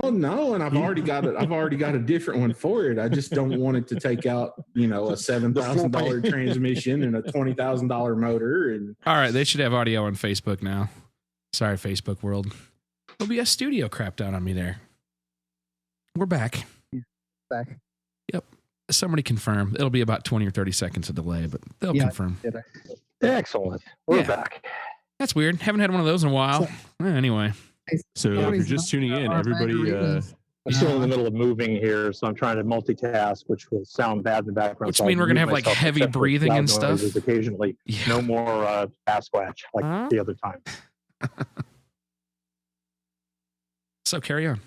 Well, no, and I've already got it. I've already got a different one for it. I just don't want it to take out, a $7,000 transmission and a $20,000 motor. And all right, they should have audio on Facebook now. Sorry, Facebook world. OBS Studio crapped out on me there. We're back. Back. Yep. Somebody confirm. It'll be about 20 or 30 seconds of delay, but they'll confirm. Excellent. We're back. That's weird. Haven't had one of those in a while. Anyway. So if you're just tuning in, everybody... I'm still in the middle of moving here, so I'm trying to multitask, which will sound bad in the background. Which mean we're going to have like heavy breathing and stuff? Occasionally. Yeah. No more Sasquatch like the other time. So carry on.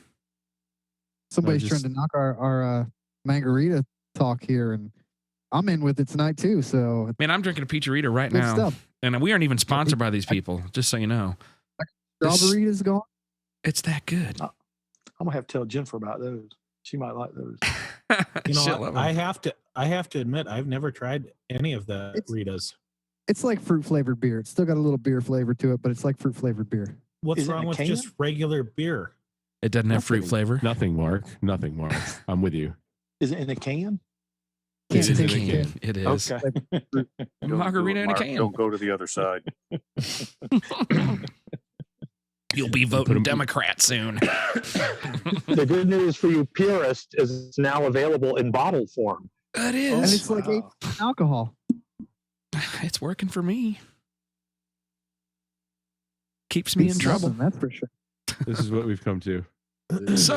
Somebody's trying to knock our margarita talk here, and I'm in with it tonight too. So man, I'm drinking a Peacharita right now, stuff. And we aren't even sponsored by these people. Just so you know, strawberry is gone. It's that good. I'm gonna have to tell Jennifer about those. She might like those. I have to admit, I've never tried any of the Ritas. It's like fruit flavored beer. It's still got a little beer flavor to it, but it's like fruit flavored beer. What's wrong with just regular beer? It doesn't have fruit flavor. Nothing, Mark. I'm with you. Is it in a can? It's in a can. It is. Okay. Margarita in a can. Don't go to the other side. You'll be voting Democrat soon. The good news for you purists is it's now available in bottle form. It is. And it's like alcohol. It's working for me. Keeps me in trouble. That's for sure. This is what we've come to. This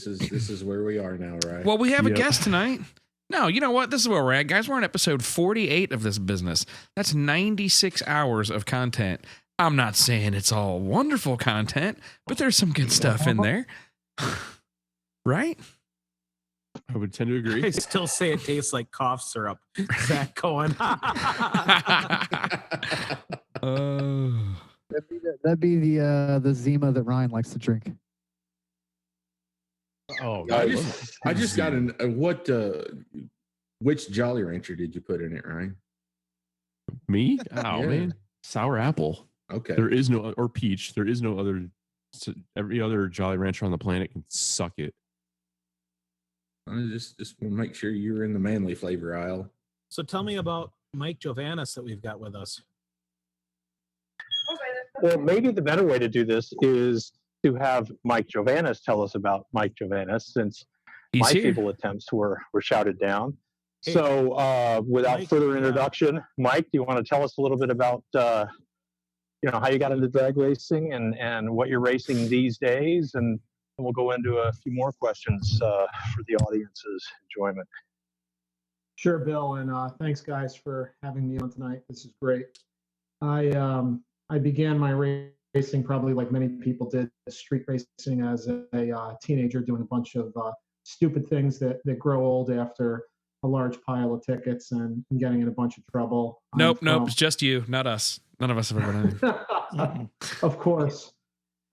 is where we are now, right? Well, we have a guest tonight. No, you know what? This is where we're at, guys. We're on episode 48 of this business. That's 96 hours of content. I'm not saying it's all wonderful content, but there's some good stuff in there. Right? I would tend to agree. I still say it tastes like cough syrup. Zach Cohen. That'd be the Zima that Ryan likes to drink. Oh, I just got which Jolly Rancher did you put in it, Ryan? Me? Oh man, sour apple. Okay. There is no, or peach. There is no other. Every other Jolly Rancher on the planet can suck it. I just want to make sure you're in the manly flavor aisle. So tell me about Mike Jovanis that we've got with us. Well, maybe the better way to do this is to have Mike Jovanis tell us about Mike Jovanis, since my feeble attempts were shouted down. Hey, so without Mike, further introduction, Mike, do you want to tell us a little bit about how you got into drag racing and what you're racing these days? And we'll go into a few more questions for the audience's enjoyment. Sure, Bill, and thanks, guys, for having me on tonight. This is great. I began my racing probably like many people did, street racing, as a teenager, doing a bunch of stupid things that grow old after a large pile of tickets and getting in a bunch of trouble. Nope, it's just you, not us. None of us have ever done it. Of course.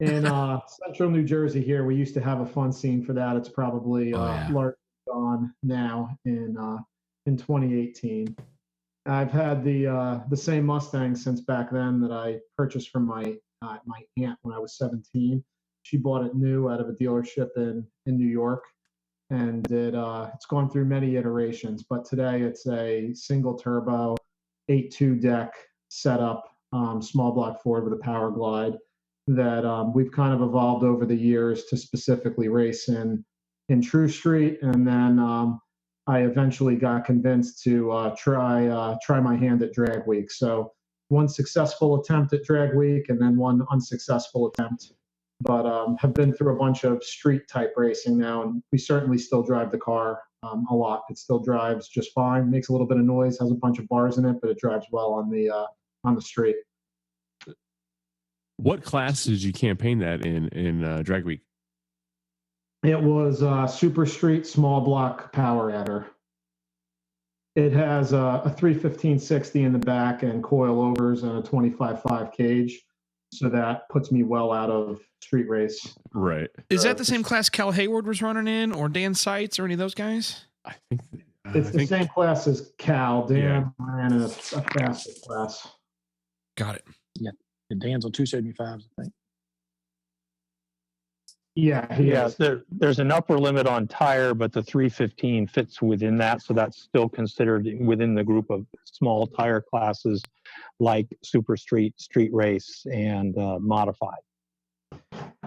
In central New Jersey here, we used to have a fun scene for that. It's probably largely gone now in 2018. I've had the same Mustang since back then that I purchased from my aunt when I was 17. She bought it new out of a dealership in New York, and it's gone through many iterations. But today it's a single turbo 8.2 deck setup, small block Ford with a power glide that we've kind of evolved over the years to specifically race in True Street, and then I eventually got convinced to try my hand at Drag Week. So one successful attempt at Drag Week and then one unsuccessful attempt, but have been through a bunch of street type racing now, and we certainly still drive the car a lot. It still drives just fine, makes a little bit of noise, has a bunch of bars in it, but it drives well on the street. What class did you campaign that in Drag Week? It was Super Street small block power adder. It has a 315/60 in the back and coilovers and a 25.5 cage. So that puts me well out of street race. Right. Is that the same class Cal Hayward was running in, or Dan Seitz, or any of those guys? I think it's the same class as Cal. Dan ran in a faster class. Got it. Yeah. And Dan's on 275s, I think. Yeah, Yeah, there's an upper limit on tire, but the 315 fits within that, so that's still considered within the group of small tire classes like Super Street, Street Race, and Modified.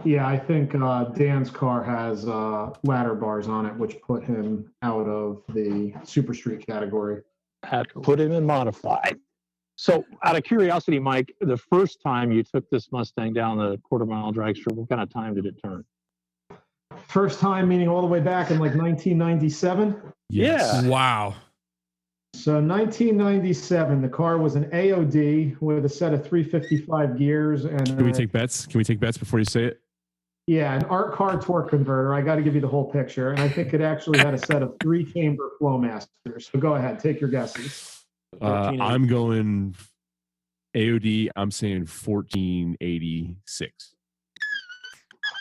Yeah, I think Dan's car has ladder bars on it, which put him out of the Super Street category. Had to put him in Modified. So, out of curiosity, Mike, the first time you took this Mustang down the quarter-mile drag strip, what kind of time did it turn? First time, meaning all the way back in like 1997? Yeah. Wow. So 1997, the car was an AOD with a set of 355 gears. And Can we take bets? Can we take bets before you say it? Yeah, an art car torque converter. I got to give you the whole picture. And I think it actually had a set of 3-chamber Flowmasters. So go ahead, take your guesses. I'm going AOD. I'm saying 1486.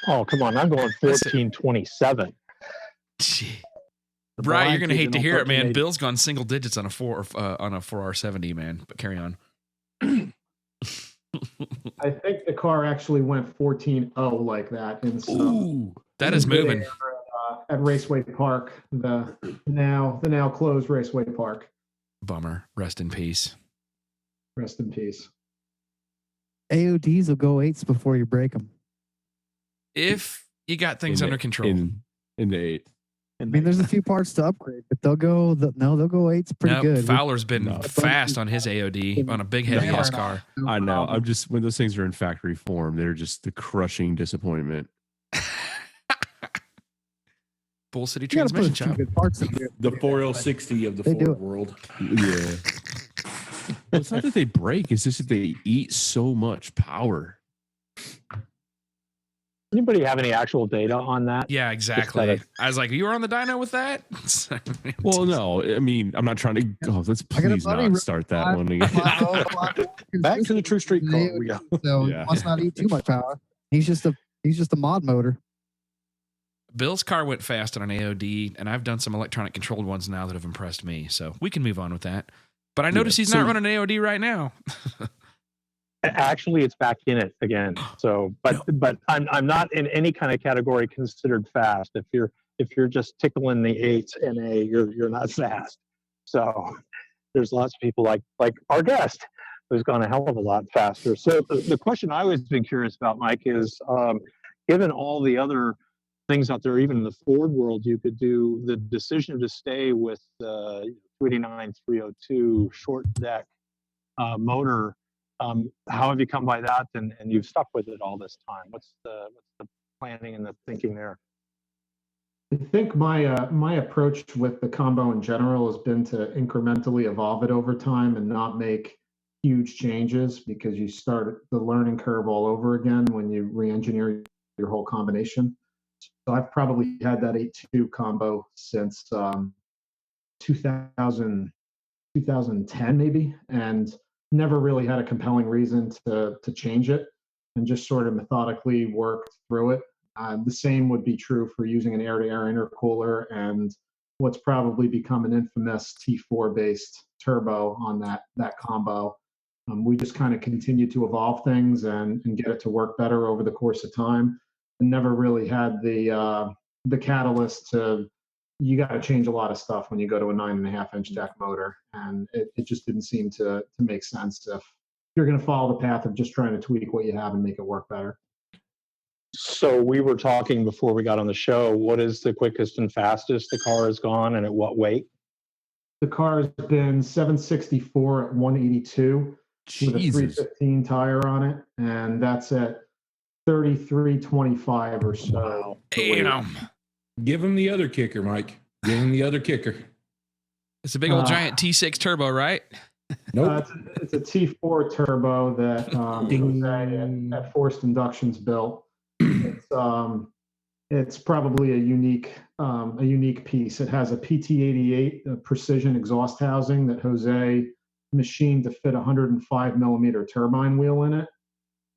Oh, come on. I'm going 1427. Right, you're gonna hate to hear it, man. Bill's gone single digits on a 4R70, man. But carry on. I think the car actually went 14.0 like that in some. Ooh, that is moving. At Raceway Park, the now closed Raceway Park. Bummer. Rest in peace. Rest in peace. AODs will go 8s before you break them. If you got things under control. In the 8. I mean, there's a few parts to upgrade, but they'll go 8s pretty good. Fowler's been fast on his AOD on a big heavy ass car. I know. I'm just, when those things are in factory form, they're just the crushing disappointment. Bull City transmission shop. The 4L60 of the Ford world. Yeah. It's not that they break, it's just that they eat so much power. Anybody have any actual data on that? Yeah, exactly. I was like, you were on the dyno with that? Well, no, I mean, I'm not trying to go. Let's please not start that one again. Back to the True Street car. We go. So he must not eat too much power. He's just a mod motor. Bill's car went fast on an AOD, and I've done some electronic controlled ones now that have impressed me. So we can move on with that. But I notice he's not running AOD right now. Actually, it's back in it again. So, but I'm not in any kind of category considered fast. If you're just tickling the 8s NA, you're not fast. So there's lots of people like our guest who's gone a hell of a lot faster. So the question I always been curious about, Mike, is given all the other things out there, even in the Ford world, you could do the decision to stay with the 289 302 short deck motor. How have you come by that, and you've stuck with it all this time? What's the planning and the thinking there? I think my approach with the combo in general has been to incrementally evolve it over time and not make huge changes, because you start the learning curve all over again when you re-engineer your whole combination. So I've probably had that 8.2 combo since 2010 maybe, and never really had a compelling reason to change it, and just sort of methodically worked through it. The same would be true for using an air-to-air intercooler and what's probably become an infamous T4-based turbo on that combo. We just kind of continue to evolve things and get it to work better over the course of time, and never really had the catalyst to, you got to change a lot of stuff when you go to a 9.5-inch deck motor, and it just didn't seem to make sense if you're going to follow the path of just trying to tweak what you have and make it work better. So we were talking before we got on the show. What is the quickest and fastest the car has gone, and at what weight? The car has been 764 at 182 with a 315 tire on it, and that's at 33.25 or so. Wow. Damn. Give him the other kicker, Mike. Give him the other kicker. It's a big old giant T6 turbo, right? Nope. It's a T4 turbo that Jose at Forced Inductions built. It's probably a unique piece. It has a PT88 precision exhaust housing that Jose machined to fit a 105 millimeter turbine wheel in it.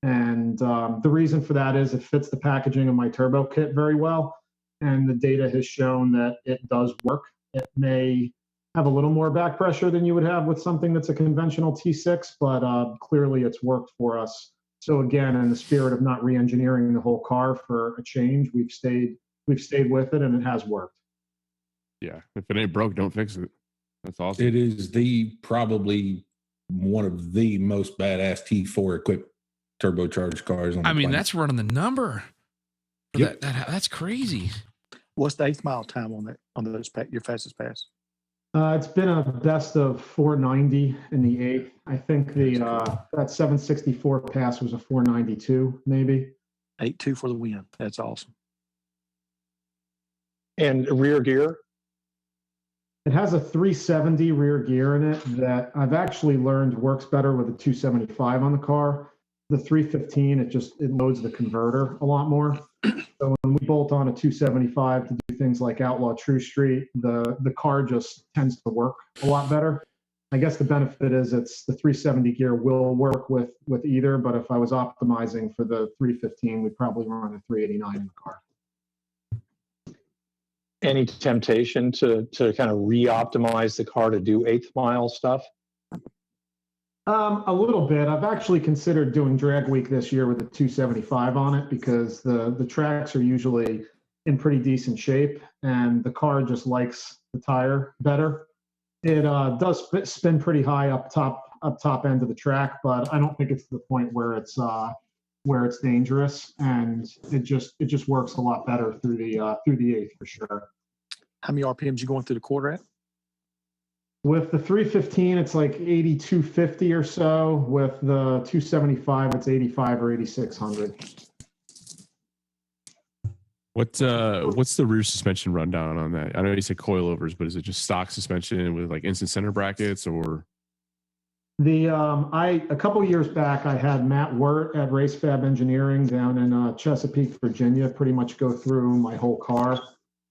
And the reason for that is it fits the packaging of my turbo kit very well. And the data has shown that it does work. It may have a little more back pressure than you would have with something that's a conventional T6, but clearly it's worked for us So again, in the spirit of not re-engineering the whole car for a change, we've stayed with it, and it has worked. Yeah, if it ain't broke, don't fix it. That's awesome. It is probably one of the most badass T4 equipped turbocharged cars on the planet. That's running the number. Yep. That's crazy. What's the 8th mile time on that, on those your fastest pass? It's been a best of 490 in the 8th. I think that 764 pass was a 492, maybe. 8.2 for the win. That's awesome. And rear gear? It has a 370 rear gear in it that I've actually learned works better with a 275 on the car. The 315, it loads the converter a lot more. So when we bolt on a 275 to do things like Outlaw True Street, the car just tends to work a lot better. I guess the benefit is it's the 370 gear will work with either, but if I was optimizing for the 315, we'd probably run a 389 in the car. Any temptation to kind of re-optimize the car to do 8th mile stuff? A little bit. I've actually considered doing drag week this year with a 275 on it because the tracks are usually in pretty decent shape and the car just likes the tire better. It does spin pretty high up top end of the track, but I don't think it's to the point where it's dangerous, and it just works a lot better through the 8th for sure. How many RPMs you going through the quarter at? With the 315, it's like 8,250 or so. With the 275, it's 85 or 8,600. What's the rear suspension rundown on that? I know you said coilovers, but is it just stock suspension with like instant center brackets, or? A couple years back, I had Matt Wirt at Race Fab Engineering down in Chesapeake, Virginia, pretty much go through my whole car.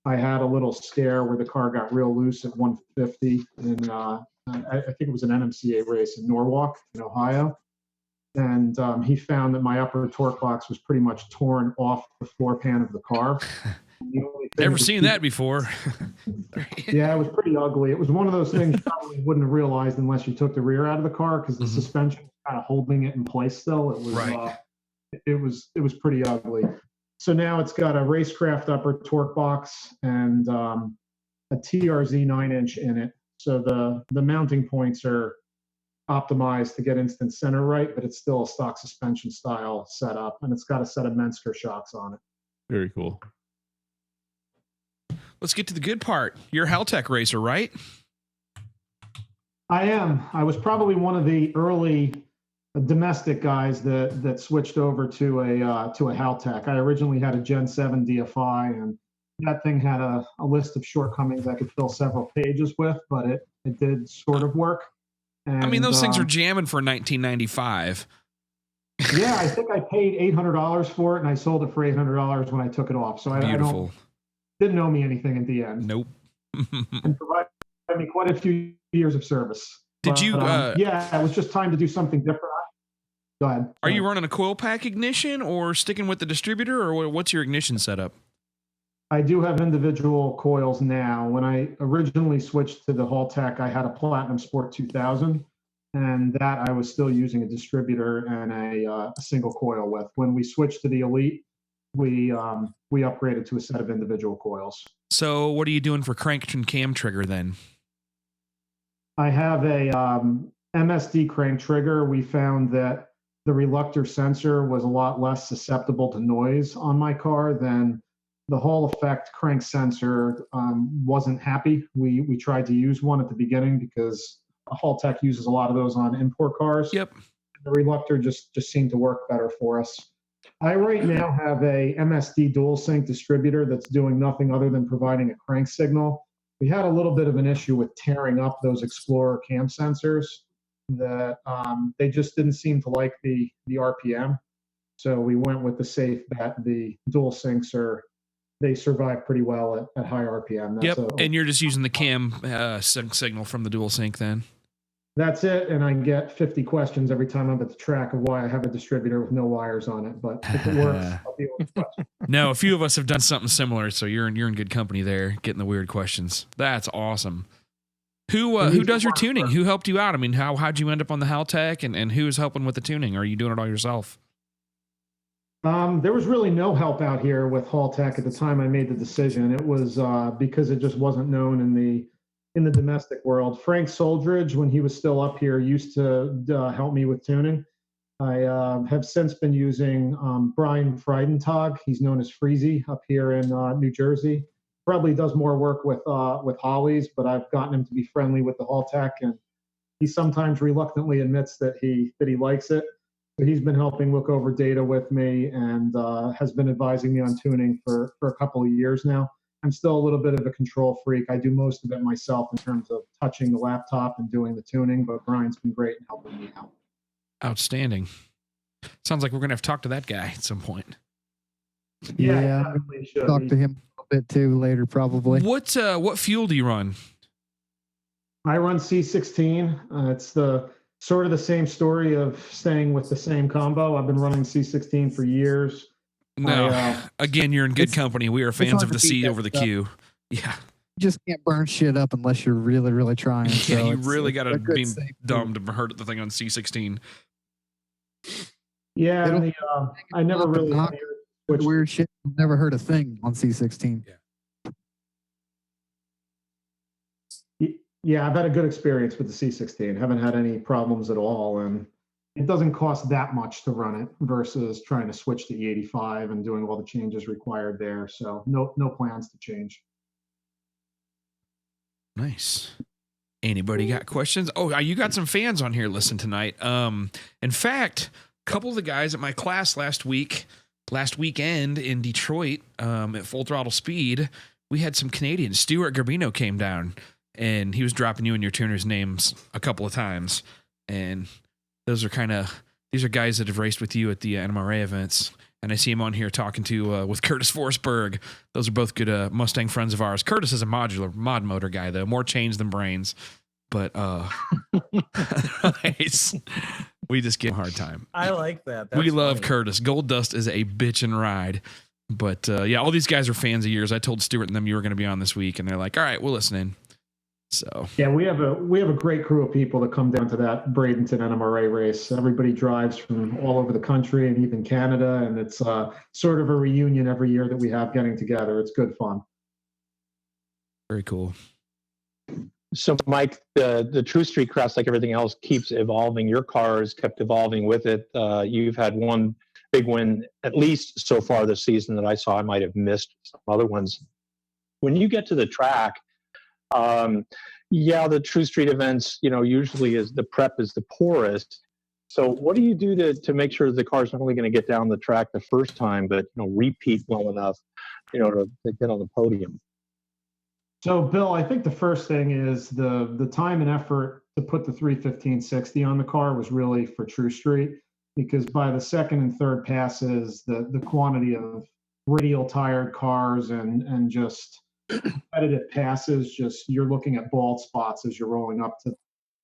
I had a little scare where the car got real loose at 150, and I think it was an NMCA race in Norwalk, in Ohio. And he found that my upper torque box was pretty much torn off the floor pan of the car. Never seen that before. Yeah, it was pretty ugly. It was one of those things you probably wouldn't have realized unless you took the rear out of the car, because the suspension was kind of holding it in place still. It was right. It was pretty ugly. So now it's got a Racecraft upper torque box and a TRZ 9-inch in it. So the mounting points are optimized to get instant center right, but it's still a stock suspension style setup, and it's got a set of Mensker shocks on it. Very cool. Let's get to the good part. You're a Haltech racer, right? I am. I was probably one of the early domestic guys that switched over to a Haltech. I originally had a Gen 7 DFI, and that thing had a list of shortcomings I could fill several pages with, but it did sort of work. And, those things are jamming for $1995. Yeah, I think I paid $800 for it, and I sold it for $800 when I took it off. So I didn't owe me anything at the end. Nope. And provided me quite a few years of service. Did you? Yeah, it was just time to do something different. Go ahead. Are you running a coil pack ignition or sticking with the distributor, or what's your ignition setup? I do have individual coils now. When I originally switched to the Haltech, I had a Platinum Sport 2000, and that I was still using a distributor and a single coil with. When we switched to the Elite, we upgraded to a set of individual coils. So what are you doing for crank and cam trigger then? I have a MSD crank trigger. We found that the reluctor sensor was a lot less susceptible to noise on my car than the Hall Effect crank sensor. Wasn't happy. We tried to use one at the beginning because Haltech uses a lot of those on import cars. Yep. The reluctor just seemed to work better for us. I right now have a MSD dual sync distributor that's doing nothing other than providing a crank signal. We had a little bit of an issue with tearing up those Explorer cam sensors that they just didn't seem to like the RPM. So we went with the safe bet. The dual syncs they survive pretty well at high RPM. That's and you're just using the cam signal from the dual sync then? That's it, and I get 50 questions every time I'm at the track of why I have a distributor with no wires on it. But if it works, I'll deal with the question. No, a few of us have done something similar, so you're in good company there, getting the weird questions. That's awesome. Who does your tuning? Who helped you out? I mean, how'd you end up on the Haltech, and who's helping with the tuning? Or are you doing it all yourself? There was really no help out here with Haltech at the time I made the decision. It was because it just wasn't known in the domestic world. Frank Soldridge, when he was still up here, used to help me with tuning. I have since been using Brian Freidentag. He's known as Freezy up here in New Jersey. Probably does more work with Hollies, but I've gotten him to be friendly with the Haltech, and he sometimes reluctantly admits that he likes it. So he's been helping look over data with me and has been advising me on tuning for a couple of years now. I'm still a little bit of a control freak. I do most of it myself in terms of touching the laptop and doing the tuning, but Brian's been great in helping me out. Outstanding. Sounds like we're going to have to talk to that guy at some point. Yeah, I'm going to talk to him a bit too later, probably. What fuel do you run? I run C16. It's the sort of the same story of staying with the same combo. I've been running C16 for years. No, again, you're in good company. We are fans of the C over the Q. Yeah. You just can't burn shit up unless you're really, really trying. Yeah, so you really got to be dumb food. to hurt the thing on C16. Yeah, and I never really weird shit. Never heard a thing on C16. Yeah, I've had a good experience with the C16. Haven't had any problems at all, and it doesn't cost that much to run it versus trying to switch to E85 and doing all the changes required there. So no plans to change. Nice. Anybody got questions? Oh, you got some fans on here listening tonight. In fact, a couple of the guys at my class last weekend in Detroit, at Full Throttle Speed, we had some Canadians. Stuart Garbino came down, and he was dropping you and your tuners' names a couple of times. And these are guys that have raced with you at the NMRA events. And I see him on here talking to with Curtis Forsberg. Those are both good Mustang friends of ours. Curtis is a mod motor guy, though. More chains than brains. But nice. We just give him a hard time. I like that. We love Curtis. Gold Dust is a bitchin' ride. But yeah, all these guys are fans of yours. I told Stuart and them you were going to be on this week, and they're like, all right, we'll listen in. So yeah, we have a great crew of people that come down to that Bradenton NMRA race. Everybody drives from all over the country and even Canada, and it's sort of a reunion every year that we have getting together. It's good fun. Very cool. So, Mike, the True Street Cross, like everything else, keeps evolving. Your car has kept evolving with it. You've had one big win, at least so far this season, that I saw. I might have missed some other ones. When you get to the track, the True Street events, usually the prep is the poorest. So what do you do to make sure the car's not only going to get down the track the first time, but repeat well enough, to get on the podium? So, Bill, I think the first thing is the time and effort to put the 315/60 on the car was really for True Street, because by the second and third passes, the quantity of radial tired cars and just competitive passes, just you're looking at bald spots as you're rolling up to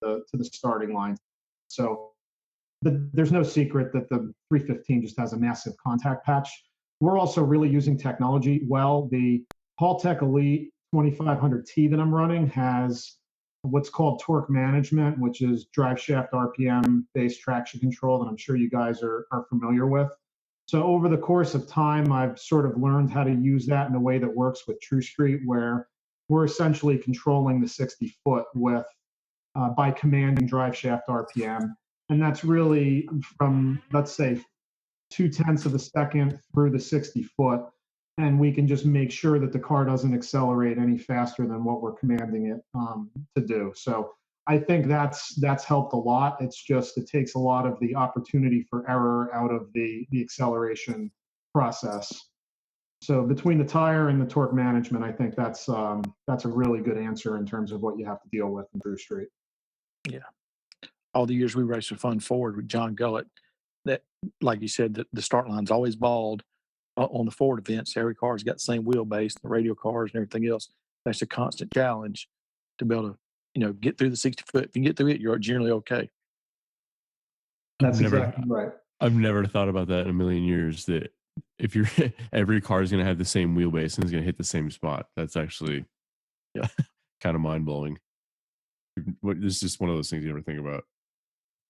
the starting line. So there's no secret that the 315 just has a massive contact patch. We're also really using technology well. The Haltech Elite 2500T that I'm running has what's called torque management, which is drive shaft RPM based traction control that I'm sure you guys are familiar with. So over the course of time, I've sort of learned how to use that in a way that works with True Street, where we're essentially controlling the 60 foot with by commanding drive shaft RPM. And that's really from, let's say, 0.2 of a second through the 60 foot. And we can just make sure that the car doesn't accelerate any faster than what we're commanding it to do. So I think that's helped a lot. It's just it takes a lot of the opportunity for error out of the acceleration process. So between the tire and the torque management, I think that's a really good answer in terms of what you have to deal with in True Street. Yeah, all the years we raced with Fun Forward with John Gullett, that, like you said, the start line's always bald on the Ford events. Every car's got the same wheelbase, the radial cars and everything else. That's a constant challenge to be able to, get through the 60 foot. If you can get through it, you're generally okay. That's exactly right. I've never thought about that in a million years, that if you're every car is going to have the same wheelbase and is going to hit the same spot. That's actually kind of mind blowing. It's just one of those things you never think about.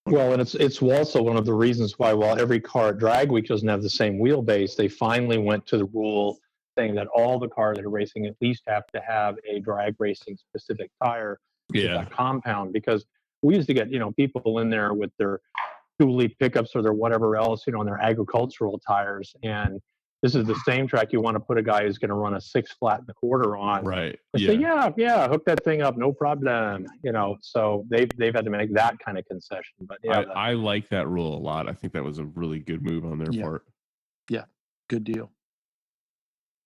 Well, and it's also one of the reasons why, while every car at Drag Week doesn't have the same wheelbase, they finally went to the rule saying that all the cars that are racing at least have to have a drag racing specific tire with that compound. Because we used to get, people in there with their 2-liter pickups or their whatever else, and their agricultural tires. And this is the same track you want to put a guy who's going to run a 6 flat and a quarter on. Right. They say, yeah, hook that thing up, no problem. So they've had to make that kind of concession. But yeah, I like that rule a lot. I think that was a really good move on their part. Yeah, good deal.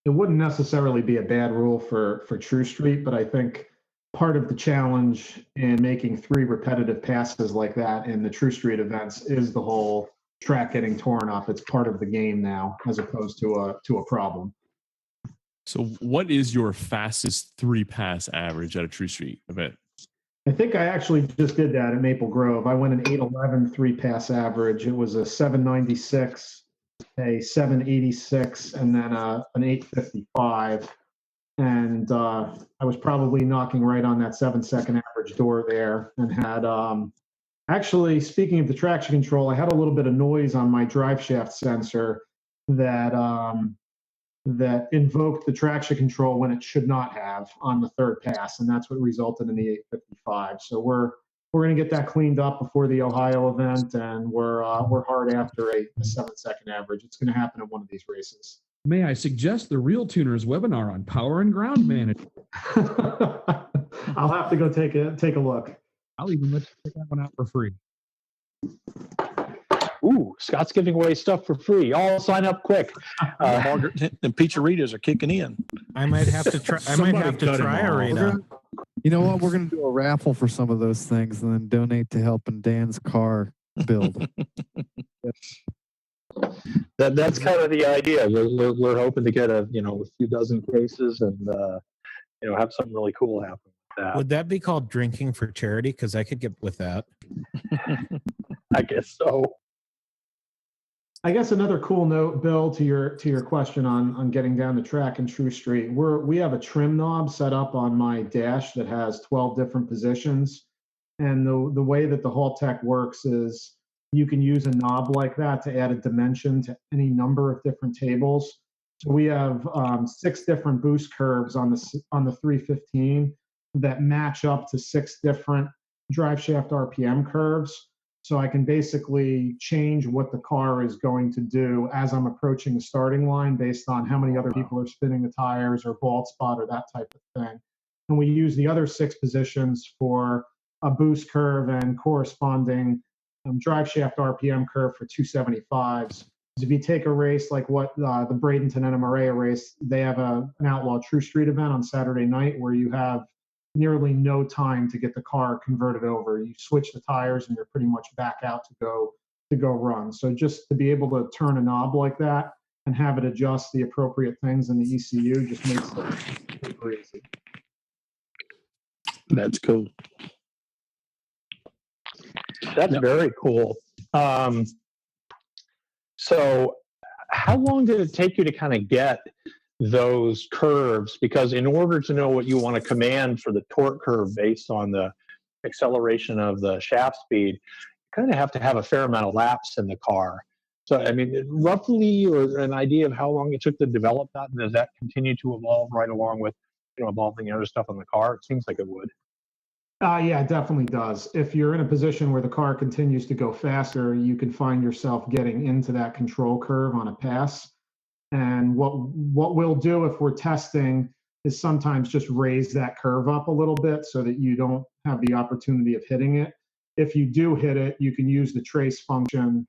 It wouldn't necessarily be a bad rule for True Street, but I think part of the challenge in making 3 repetitive passes like that in the True Street events is the whole track getting torn up. It's part of the game now, as opposed to a problem. So what is your fastest 3-pass average at a True Street event? I think I actually just did that at Maple Grove. I went an 8:11 3-pass average. It was a 796, a 786, and then an 855. And I was probably knocking right on that 7-second average door there, and had actually, speaking of the traction control, I had a little bit of noise on my drive shaft sensor that invoked the traction control when it should not have on the 3rd pass, and that's what resulted in the 855. So we're going to get that cleaned up before the Ohio event, and we're hard after a 7-second average. It's going to happen at one of these races. May I suggest the RealTuners webinar on power and ground management? I'll have to go take a look. I'll even let you check that one out for free. Ooh, Scott's giving away stuff for free. Y'all sign up quick. Margaret and pizzeritas are kicking in. I might have to try. I might have to try a Rita. You know what? We're going to do a raffle for some of those things and then donate to helping Dan's car build. That's kind of the idea. We're hoping to get a few dozen cases and have something really cool happen with that. Would that be called drinking for charity? Because I could get with that. I guess so. I guess another cool note, Bill, to your question on getting down the track in True Street, we have a trim knob set up on my dash that has 12 different positions, and the way that the Haltech works is you can use a knob like that to add a dimension to any number of different tables. So we have 6 different boost curves on the 315 that match up to 6 different drive shaft RPM curves. So I can basically change what the car is going to do as I'm approaching the starting line based on how many other people are spinning the tires or bald spot or that type of thing. And we use the other 6 positions for a boost curve and corresponding drive shaft RPM curve for 275s. If you take a race like what the Bradenton NMRA race, they have an Outlaw True Street event on Saturday night where you have nearly no time to get the car converted over. You switch the tires and you're pretty much back out to go run. So just to be able to turn a knob like that and have it adjust the appropriate things in the ECU just makes it super easy. That's cool. That's very cool. So how long did it take you to kind of get those curves? Because in order to know what you want to command for the torque curve based on the acceleration of the shaft speed, you kind of have to have a fair amount of laps in the car. So, I mean, roughly, or an idea of how long it took to develop that, and does that continue to evolve right along with, evolving the other stuff on the car? It seems like it would. Yeah, it definitely does. If you're in a position where the car continues to go faster, you can find yourself getting into that control curve on a pass. And what we'll do if we're testing is sometimes just raise that curve up a little bit so that you don't have the opportunity of hitting it. If you do hit it, you can use the trace function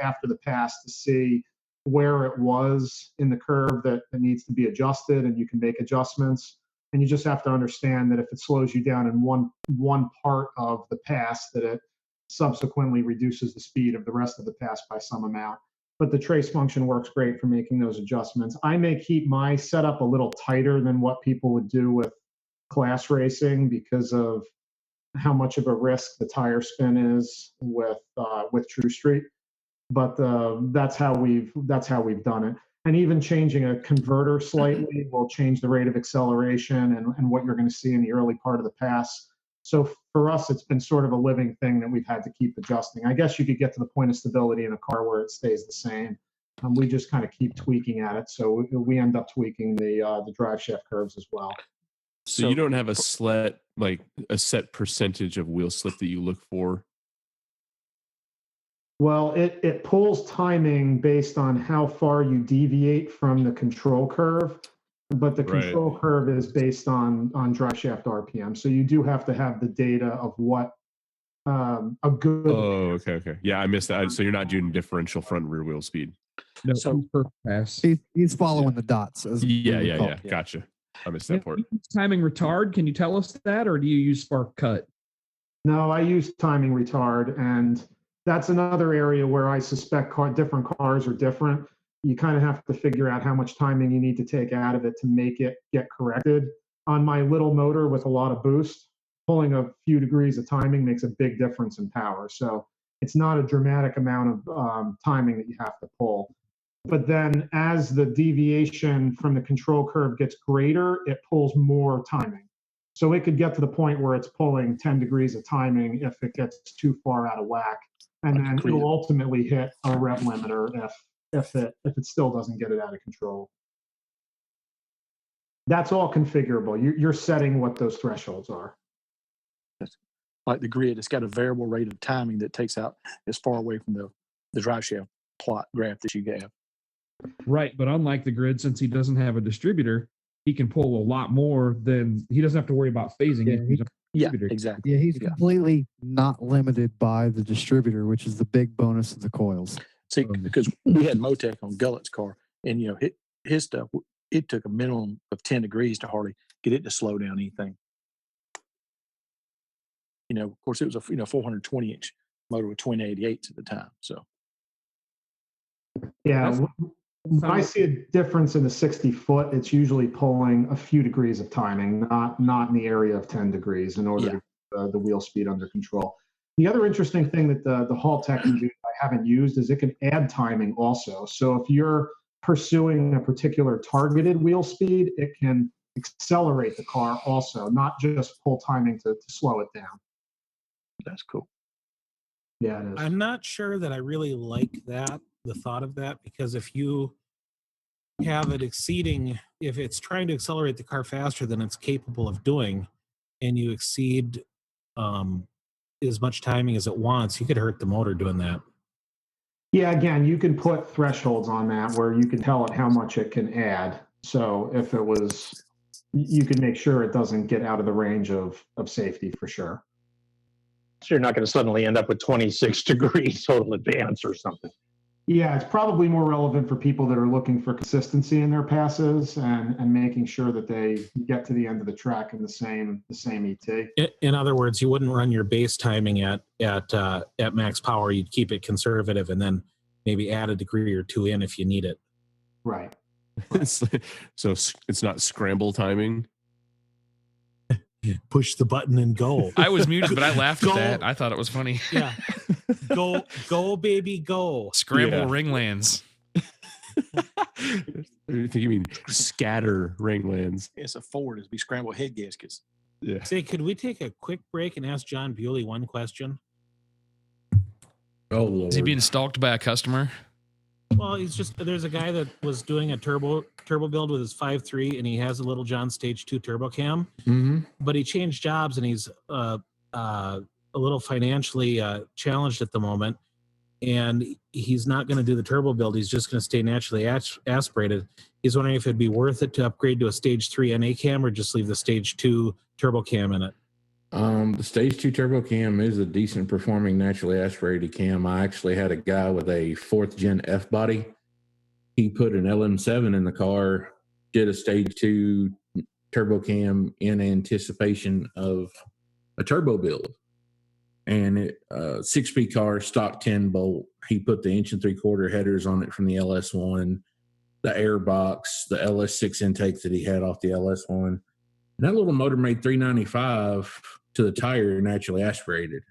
after the pass to see where it was in the curve that needs to be adjusted, and you can make adjustments. And you just have to understand that if it slows you down in one part of the pass, that it subsequently reduces the speed of the rest of the pass by some amount. But the trace function works great for making those adjustments. I may keep my setup a little tighter than what people would do with class racing because of how much of a risk the tire spin is with True Street. But that's how we've done it. And even changing a converter slightly will change the rate of acceleration and what you're going to see in the early part of the pass. So for us, it's been sort of a living thing that we've had to keep adjusting. I guess you could get to the point of stability in a car where it stays the same. We just kind of keep tweaking at it. So we end up tweaking the drive shaft curves as well. So you don't have a set percentage of wheel slip that you look for? Well, it pulls timing based on how far you deviate from the control curve, but the control curve is based on drive shaft RPM. So you do have to have the data of what a good. Oh, okay. Yeah, I missed that. So you're not doing differential front and rear wheel speed. No, So pass. he's following the dots. Yeah. Gotcha. I missed that part. Timing retard. Can you tell us that, or do you use spark cut? No, I use timing retard, and that's another area where I suspect different cars are different. You kind of have to figure out how much timing you need to take out of it to make it get corrected. On my little motor with a lot of boost, pulling a few degrees of timing makes a big difference in power. So it's not a dramatic amount of timing that you have to pull. But then as the deviation from the control curve gets greater, it pulls more timing. So it could get to the point where it's pulling 10 degrees of timing if it gets too far out of whack. And then it'll ultimately hit a rev limiter if it still doesn't get it out of control. That's all configurable. You're setting what those thresholds are. Like the grid, it's got a variable rate of timing that takes out as far away from the drive shaft plot graph that you have. Right, but unlike the grid, since he doesn't have a distributor, he can pull a lot more than he doesn't have to worry about phasing. Exactly. Yeah, he's completely not limited by the distributor, which is the big bonus of the coils. See, because we had Motec on Gullett's car, and his stuff, it took a minimum of 10 degrees to hardly get it to slow down anything. Of course, it was a 420-inch motor with 2088s at the time. So yeah. When I see a difference in the 60-foot, it's usually pulling a few degrees of timing, not in the area of 10 degrees in order to get the wheel speed under control. The other interesting thing that the Haltech can do that I haven't used is it can add timing also. So if you're pursuing a particular targeted wheel speed, it can accelerate the car also, not just pull timing to slow it down. That's cool. Yeah, it is. I'm not sure that I really like the thought of that, because if you have it exceeding, if it's trying to accelerate the car faster than it's capable of doing, and you exceed as much timing as it wants, you could hurt the motor doing that. Yeah, again, you can put thresholds on that where you can tell it how much it can add. So if it was, you can make sure it doesn't get out of the range of safety for sure. So you're not going to suddenly end up with 26 degrees total advance or something. Yeah, it's probably more relevant for people that are looking for consistency in their passes and making sure that they get to the end of the track in the same ET. In other words, you wouldn't run your base timing at max power. You'd keep it conservative and then maybe add a degree or two in if you need it. Right. So it's not scramble timing. Push the button and go. I was muted, but I laughed at that. I thought it was funny. Yeah. Go, baby, go. Scramble ringlands. I think you mean scatter ringlands. It's a Ford as we scramble head gaskets. Yeah. Say, could we take a quick break and ask John Bewley one question? Oh, Lord. Is he being stalked by a customer? Well, there's a guy that was doing a turbo build with his 5.3, and he has a little John Stage 2 turbo cam, but he changed jobs, and he's a little financially challenged at the moment, and he's not going to do the turbo build. He's just going to stay naturally aspirated. He's wondering if it'd be worth it to upgrade to a Stage 3 NA cam or just leave the Stage 2 turbo cam in it. The Stage 2 turbo cam is a decent performing naturally aspirated cam. I actually had a guy with a 4th gen F body. He put an LM7 in the car, did a Stage 2 turbo cam in anticipation of a turbo build. And it 6-speed car, stock 10 bolt. He put the 1 3/4 headers on it from the LS1, the air box, the LS6 intake that he had off the LS1. And that little motor made 395 to the tire naturally aspirated.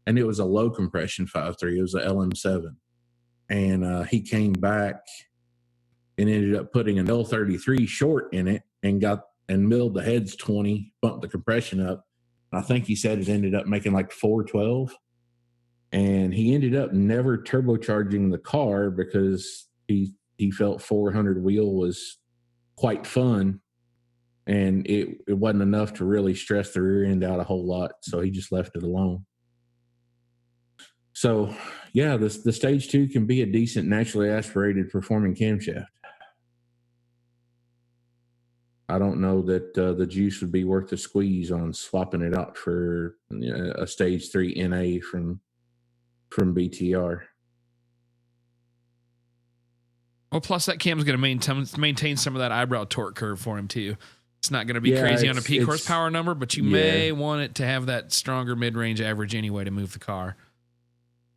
And it was a low compression 5.3. It was a LM7. And he came back and ended up putting an L33 short in it and milled the heads 20, bumped the compression up. I think he said it ended up making like 412. And he ended up never turbocharging the car because he felt 400 wheel was quite fun. And it wasn't enough to really stress the rear end out a whole lot. So he just left it alone. So, yeah, the Stage 2 can be a decent naturally aspirated performing camshaft. I don't know that the juice would be worth the squeeze on swapping it out for a Stage 3 NA from BTR. Well, plus that cam's going to maintain some of that eyebrow torque curve for him too. It's not going to be crazy on a peak horsepower number, but you may want it to have that stronger mid-range average anyway to move the car.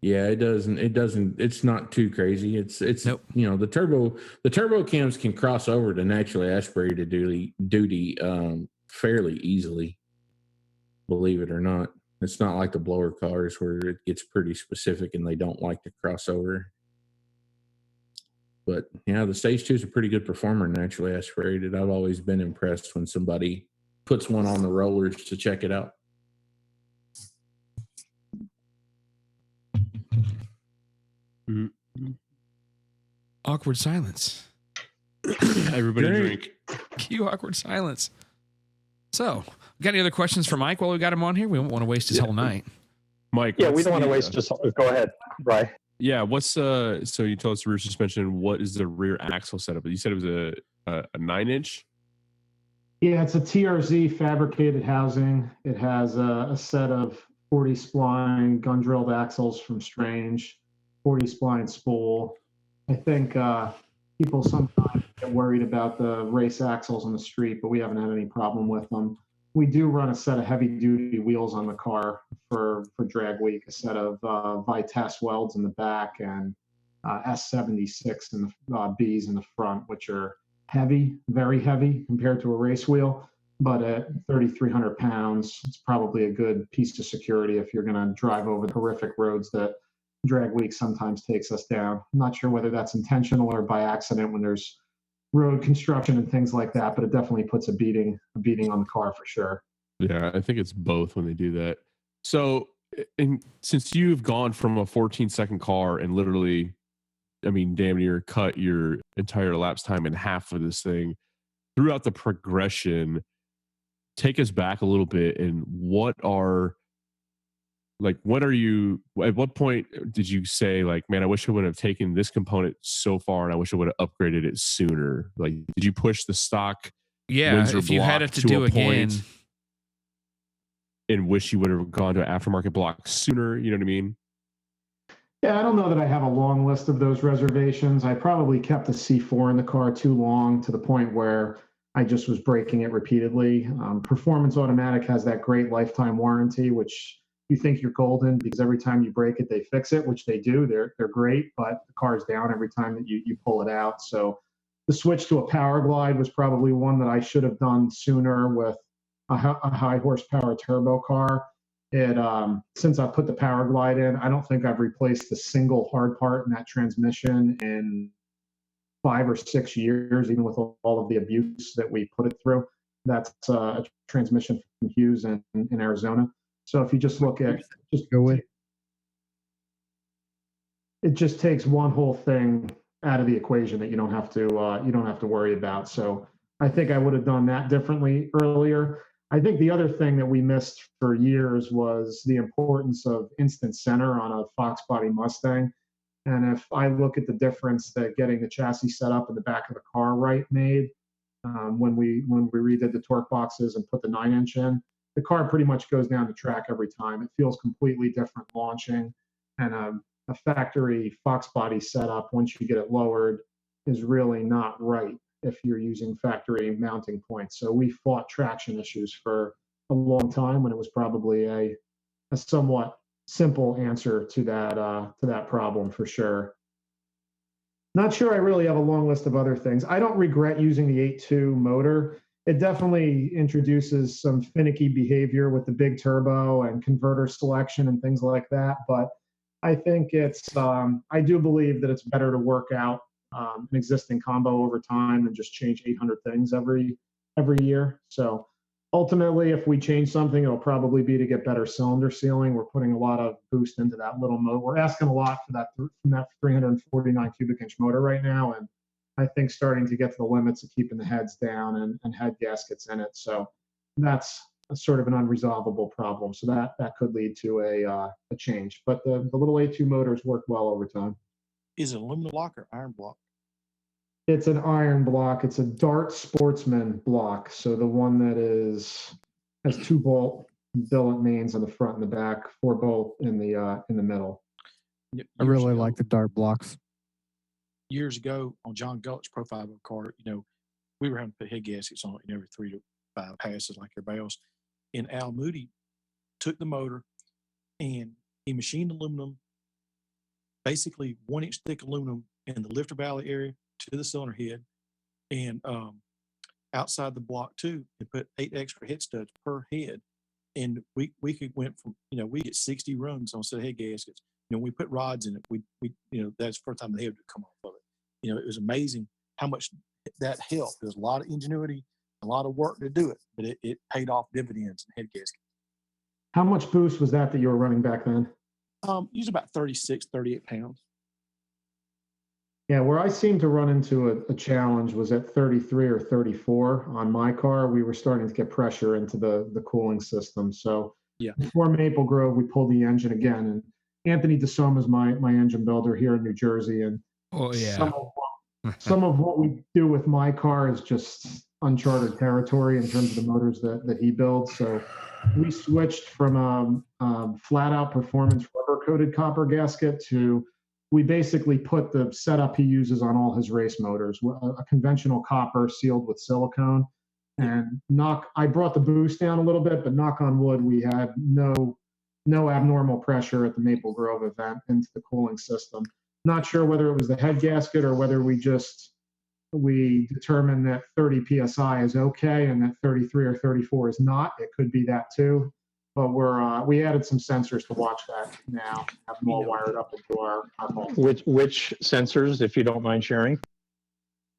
Yeah, it doesn't. It's not too crazy. It's nope. The turbo cams can cross over to naturally aspirated duty fairly easily. Believe it or not, it's not like the blower cars where it gets pretty specific and they don't like to cross over. But yeah, the Stage 2 is a pretty good performer naturally aspirated. I've always been impressed when somebody puts one on the rollers to check it out. Mm-hmm. Awkward silence. Everybody drink. Cue awkward silence. So, got any other questions for Mike while we got him on here? We don't want to waste his whole night. Mike. Yeah, we don't want to waste his. Go ahead, Bri. Yeah, what's so you told us the rear suspension. What is the rear axle setup? You said it was a 9-inch. Yeah, it's a TRZ fabricated housing. It has a set of 40 spline gun drilled axles from Strange, 40 spline spool. I think people sometimes get worried about the race axles on the street, but we haven't had any problem with them. We do run a set of heavy duty wheels on the car for drag week, a set of Vitesse welds in the back and S76 in the Bs in the front, which are heavy, very heavy compared to a race wheel. But at 3,300 pounds, it's probably a good piece of security if you're going to drive over the horrific roads that drag week sometimes takes us down. I'm not sure whether that's intentional or by accident when there's road construction and things like that, but it definitely puts a beating on the car for sure. Yeah, I think it's both when they do that. So, since you've gone from a 14-second car and literally, I mean, damn near cut your entire elapsed time in half for this thing, throughout the progression, take us back a little bit and at what point did you say, like, man, I wish I would have taken this component so far and I wish I would have upgraded it sooner? Like, did you push the stock Windsor if you had it to do again and wish you would have gone to an aftermarket block sooner? You know what I mean? Yeah, I don't know that I have a long list of those reservations. I probably kept the C4 in the car too long to the point where I just was breaking it repeatedly. Performance Automatic has that great lifetime warranty, which you think you're golden because every time you break it, they fix it, which they do. They're great, but the car's down every time that you pull it out. So the switch to a Power Glide was probably one that I should have done sooner with a high horsepower turbo car. Since I put the Power Glide in, I don't think I've replaced a single hard part in that transmission in 5 or 6 years, even with all of the abuse that we put it through. That's a transmission from Hughes in Arizona. So if you just look at it just takes one whole thing out of the equation that you don't have to worry about. So I think I would have done that differently earlier. I think the other thing that we missed for years was the importance of instant center on a Foxbody Mustang. And if I look at the difference that getting the chassis set up in the back of the car right made, when we redid the torque boxes and put the 9-inch in, the car pretty much goes down the track every time. It feels completely different launching, and a factory Foxbody setup, once you get it lowered, is really not right if you're using factory mounting points. So we fought traction issues for a long time when it was probably a somewhat simple answer to that problem for sure. Not sure I really have a long list of other things. I don't regret using the 8.2 motor. It definitely introduces some finicky behavior with the big turbo and converter selection and things like that. But I think I do believe that it's better to work out an existing combo over time than just change 800 things every year. So ultimately, if we change something, it'll probably be to get better cylinder sealing. We're putting a lot of boost into that little motor. We're asking a lot for that from that 349 cubic inch motor right now, and I think starting to get to the limits of keeping the heads down and head gaskets in it. So that's a sort of an unresolvable problem. So that could lead to a change. But the little A2 motors work well over time. Is it aluminum block or iron block? It's an iron block. It's a Dart Sportsman block. So the one that has 2-bolt billet mains on the front and the back, 4-bolt in the middle. I really like the Dart blocks. Years ago on John Gullet's profile car, we were having to put head gaskets on it every 3 to 5 passes like everybody else. And Al Moody took the motor and he machined aluminum, basically 1-inch thick aluminum in the lifter valley area to the cylinder head, and outside the block too, and put 8 extra head studs per head. And we went from, we get 60 runs on set of head gaskets. We put rods in it. We that's the first time the head would come off of it. It was amazing how much that helped. There's a lot of ingenuity, a lot of work to do it, but it paid off dividends in head gaskets. How much boost was that you were running back then? Usually about 36, 38 pounds. Yeah, where I seemed to run into a challenge was at 33 or 34 on my car. We were starting to get pressure into the cooling system. So before Maple Grove, we pulled the engine again. And Anthony DeSoma is my engine builder here in New Jersey. And some of what we do with my car is just uncharted territory in terms of the motors that he builds. So we switched from a flat out performance rubber coated copper gasket to we basically put the setup he uses on all his race motors, a conventional copper sealed with silicone. And I brought the boost down a little bit, but knock on wood, we had no abnormal pressure at the Maple Grove event into the cooling system. Not sure whether it was the head gasket or whether we determined that 30 PSI is okay and that 33 or 34 is not. It could be that too. But we added some sensors to watch that now, have them all wired up into our Which sensors, if you don't mind sharing?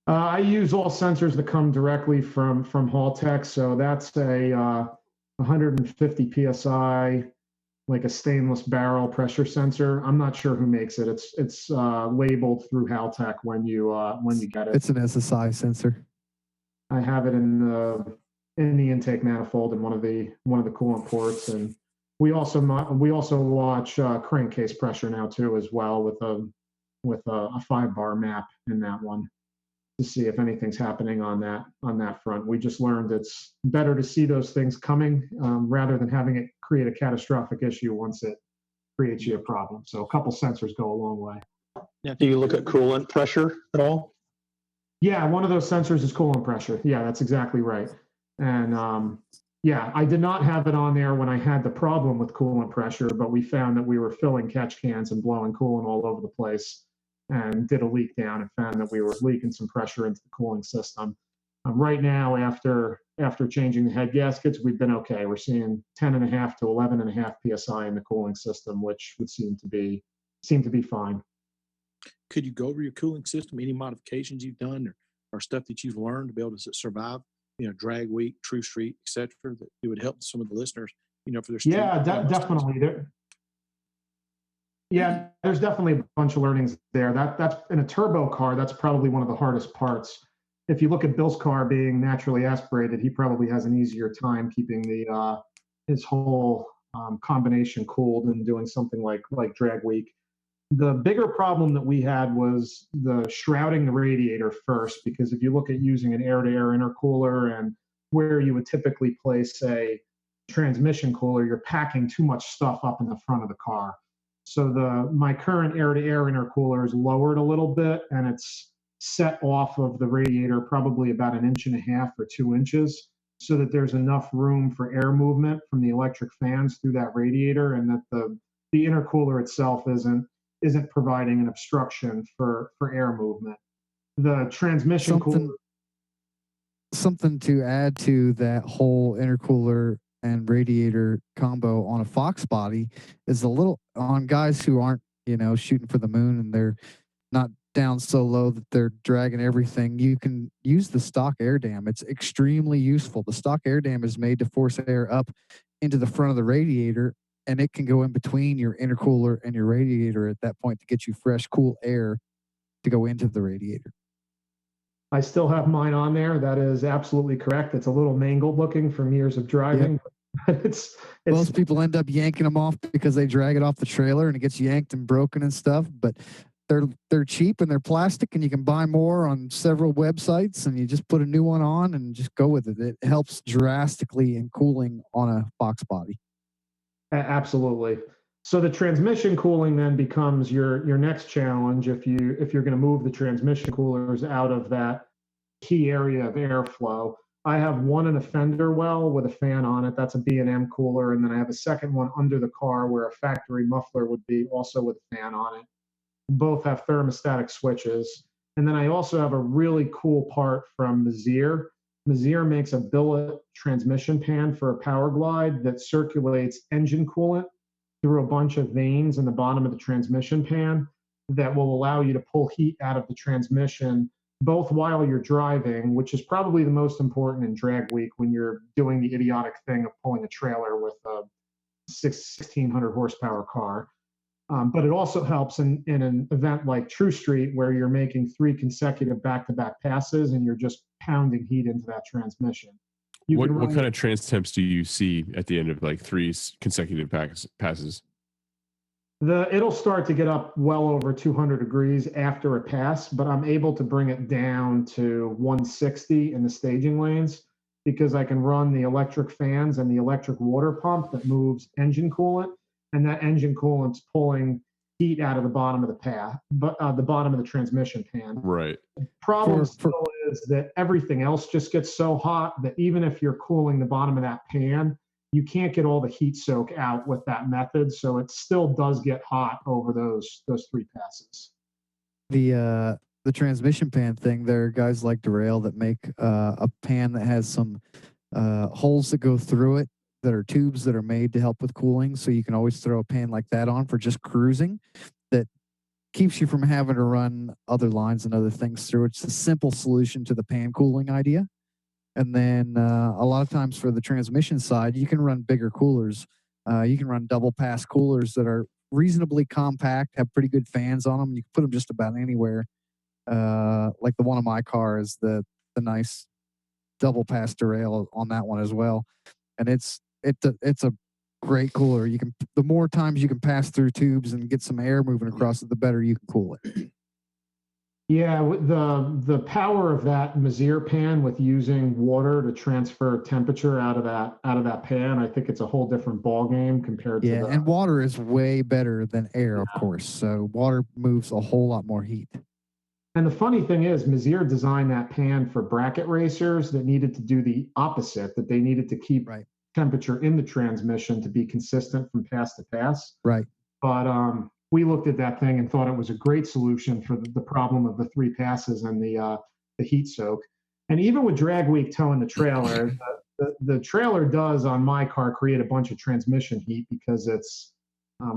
I use all sensors that come directly from Haltech. So that's a 150 PSI, like a stainless barrel pressure sensor. I'm not sure who makes it. It's labeled through Haltech when you get it. It's an SSI sensor. I have it in the intake manifold in one of the coolant ports, and we also watch crankcase pressure now too as well with a 5-bar map in that one to see if anything's happening on that front. We just learned it's better to see those things coming rather than having it create a catastrophic issue once it creates you a problem. So a couple sensors go a long way. Do you look at coolant pressure at all? Yeah, one of those sensors is coolant pressure. Yeah, that's exactly right. And I did not have it on there when I had the problem with coolant pressure, but we found that we were filling catch cans and blowing coolant all over the place and did a leak down and found that we were leaking some pressure into the cooling system. Right now, after changing the head gaskets, we've been okay. We're seeing 10.5 to 11.5 PSI in the cooling system, which would seem to be fine. Could you go over your cooling system, any modifications you've done or stuff that you've learned to be able to survive, drag week, true street, et cetera, that it would help some of the listeners, for their street? Yeah, definitely. There's definitely a bunch of learnings there. That's in a turbo car, that's probably one of the hardest parts. If you look at Bill's car being naturally aspirated, he probably has an easier time keeping his whole combination cooled and doing something like drag week. The bigger problem that we had was the shrouding the radiator first, because if you look at using an air-to-air intercooler and where you would typically place a transmission cooler, you're packing too much stuff up in the front of the car. So my current air-to-air intercooler is lowered a little bit, and it's set off of the radiator probably about 1.5 inches or 2 inches, so that there's enough room for air movement from the electric fans through that radiator, and that the intercooler itself isn't providing an obstruction for air movement. The transmission cooler. Something to add to that whole intercooler and radiator combo on a Foxbody is on guys who aren't, shooting for the moon and they're not down so low that they're dragging everything, you can use the stock air dam. It's extremely useful. The stock air dam is made to force air up into the front of the radiator, and it can go in between your intercooler and your radiator at that point to get you fresh, cool air to go into the radiator. I still have mine on there. That is absolutely correct. It's a little mangled looking from years of driving. Yep. it's Most people end up yanking them off because they drag it off the trailer and it gets yanked and broken and stuff. But they're cheap and they're plastic, and you can buy more on several websites, and you just put a new one on and just go with it. It helps drastically in cooling on a Foxbody. Absolutely. So the transmission cooling then becomes your next challenge if you're going to move the transmission coolers out of that key area of airflow. I have one in a fender well with a fan on it. That's a B&M cooler, and then I have a second one under the car where a factory muffler would be, also with a fan on it. Both have thermostatic switches. And then I also have a really cool part from Mezier. Mezier makes a billet transmission pan for a power glide that circulates engine coolant through a bunch of veins in the bottom of the transmission pan that will allow you to pull heat out of the transmission, both while you're driving, which is probably the most important in drag week when you're doing the idiotic thing of pulling a trailer with a 1,600 horsepower car. But it also helps in an event like True Street, where you're making 3 consecutive back-to-back passes and you're just pounding heat into that transmission. What kind of trans temps do you see at the end of like 3 consecutive passes? It'll start to get up well over 200 degrees after a pass, but I'm able to bring it down to 160 in the staging lanes because I can run the electric fans and the electric water pump that moves engine coolant. And that engine coolant's pulling heat out of the bottom of the bottom of the transmission pan. Right. The problem still is that everything else just gets so hot that even if you're cooling the bottom of that pan, you can't get all the heat soak out with that method. So it still does get hot over those 3 passes. The transmission pan thing, there are guys like Derail that make a pan that has some holes that go through it, that are tubes that are made to help with cooling. So you can always throw a pan like that on for just cruising. That keeps you from having to run other lines and other things through. It's a simple solution to the pan cooling idea. And then a lot of times for the transmission side, you can run bigger coolers. You can run double pass coolers that are reasonably compact, have pretty good fans on them. You can put them just about anywhere. Like the one on my car is the nice double pass derail on that one as well. And it's a great cooler. You can, the more times you can pass through tubes and get some air moving across it, the better you can cool it. Yeah, the power of that Mezier pan with using water to transfer temperature out of that pan, I think it's a whole different ball game compared to and water is way better than air, of course. So water moves a whole lot more heat. And the funny thing is, Mezier designed that pan for bracket racers that needed to do the opposite, that they needed to keep temperature in the transmission to be consistent from pass to pass. Right. But we looked at that thing and thought it was a great solution for the problem of the 3 passes and the heat soak. And even with drag week towing the trailer, the trailer does on my car create a bunch of transmission heat because it's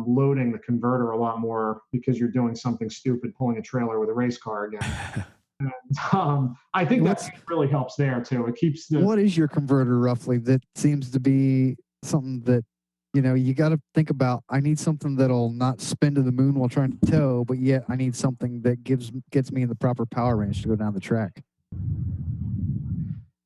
loading the converter a lot more because you're doing something stupid, pulling a trailer with a race car again. And I think that really helps there too. It keeps the. What is your converter roughly? That seems to be something that, you know, you got to think about. I need something that'll not spin to the moon while trying to tow, but yet I need something that gets me in the proper power range to go down the track.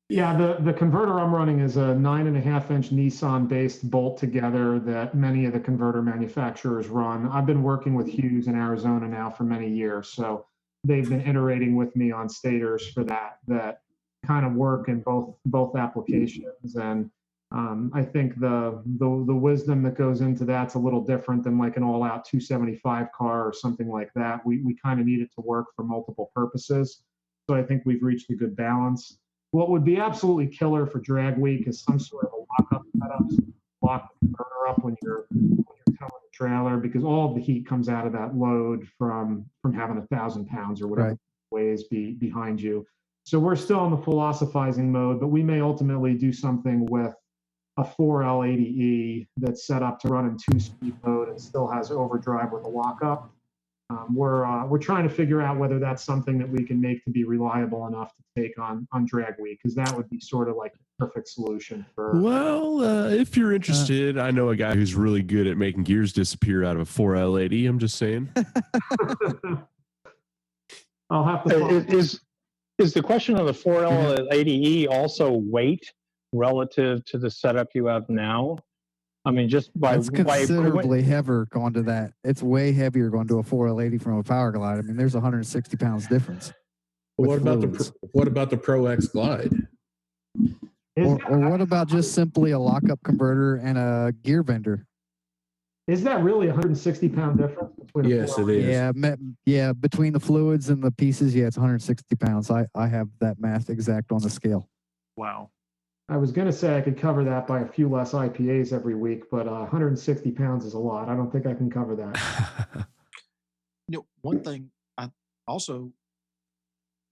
Yeah, the converter I'm running is a 9.5-inch Nissan-based bolt together that many of the converter manufacturers run. I've been working with Hughes in Arizona now for many years, so they've been iterating with me on stators for that kind of work in both applications. And I think the wisdom that goes into that's a little different than like an all-out 275 car or something like that. We kind of need it to work for multiple purposes. So I think we've reached a good balance. What would be absolutely killer for drag week is some sort of a lock-up setup, so lock the converter up when you're towing the trailer, because all of the heat comes out of that load from having 1,000 pounds or whatever weighs behind you. So we're still in the philosophizing mode, but we may ultimately do something with a 4L80E that's set up to run in 2-speed mode and still has overdrive with a lockup. We're trying to figure out whether that's something that we can make to be reliable enough to take on drag week, because that would be sort of like the perfect solution for. Well, if you're interested, I know a guy who's really good at making gears disappear out of a 4L80. I'm just saying. I'll have to. Is the question of the 4L80E also weight relative to the setup you have now? I mean, just by it's considerably heavier going to that. It's way heavier going to a 4L80 from a Power Glide. I mean, there's 160 pounds difference. What about the Pro X Glide? Or what about just simply a lockup converter and a gear bender? Is that really 160 pound difference between? Yes, it is. Yeah, between the fluids and the pieces, it's 160 pounds. I have that math exact on the scale. Wow. I was going to say I could cover that by a few less IPAs every week, but 160 pounds is a lot. I don't think I can cover that. One thing I'd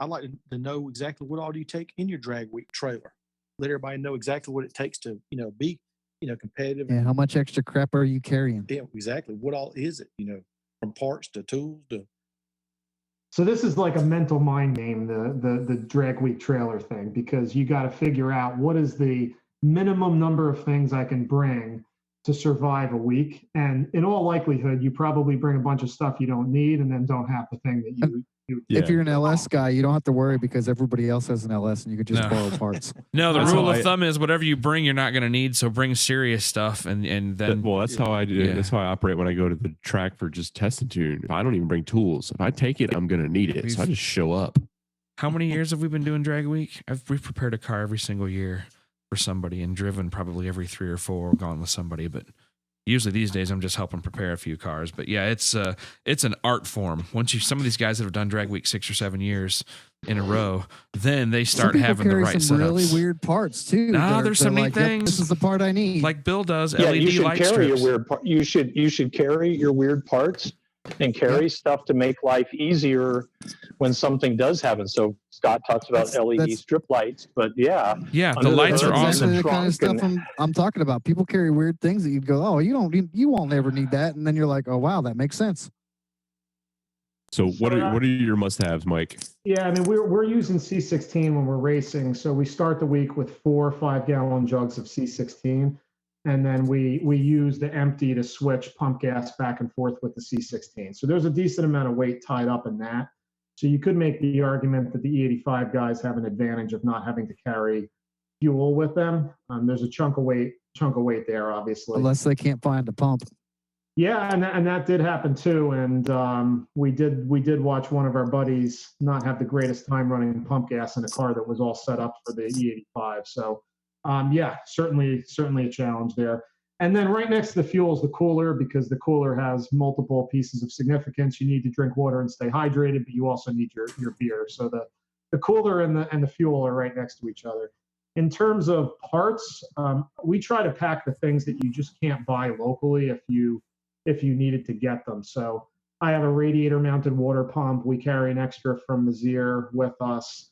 like to know exactly what all do you take in your drag week trailer. Let everybody know exactly what it takes to, be, competitive. Yeah, how much extra crap are you carrying? Yeah, exactly. What all is it, from parts to tools to. So this is like a mental mind game, the drag week trailer thing, because you got to figure out what is the minimum number of things I can bring to survive a week. And in all likelihood, you probably bring a bunch of stuff you don't need and then don't have the thing that you If you're an LS guy, you don't have to worry because everybody else has an LS and you could just borrow parts. No, the rule of thumb is whatever you bring, you're not going to need. So bring serious stuff, and then. Well, that's how I do. Yeah. That's how I operate when I go to the track for just test and tune. If I don't even bring tools, if I take it, I'm going to need it. So I just show up. How many years have we been doing drag week? We've prepared a car every single year for somebody and driven probably every 3 or 4, gone with somebody, but. Usually these days I'm just helping prepare a few cars, but yeah, it's an art form. Once some of these guys that have done drag week 6 or 7 years in a row, then they start having the right some setups. Really weird parts too. There's some neat things. This is the part I need. Like Bill does. Yeah, LED you should light carry strips. your weird part. You should carry your weird parts and carry stuff to make life easier when something does happen. So Scott talks about LED strip lights, but yeah, the lights are awesome. The kind of stuff I'm talking about. People carry weird things that you'd go, oh, you won't ever need that, and then you're like, oh wow, that makes sense. So what are your must-haves, Mike? Yeah, I mean we're using C16 when we're racing, so we start the week with 4 5-gallon jugs of C16. And then we use the empty to switch pump gas back and forth with the C16. So there's a decent amount of weight tied up in that. So you could make the argument that the E85 guys have an advantage of not having to carry fuel with them. There's a chunk of weight there, obviously. Unless they can't find a pump. Yeah, and that did happen too. And we did watch one of our buddies not have the greatest time running pump gas in a car that was all set up for the E85. So. Yeah, certainly a challenge there. And then right next to the fuel is the cooler, because the cooler has multiple pieces of significance. You need to drink water and stay hydrated, but you also need your beer. So the cooler and the fuel are right next to each other. In terms of parts, we try to pack the things that you just can't buy locally if you needed to get them. So I have a radiator mounted water pump. We carry an extra from Mazir with us.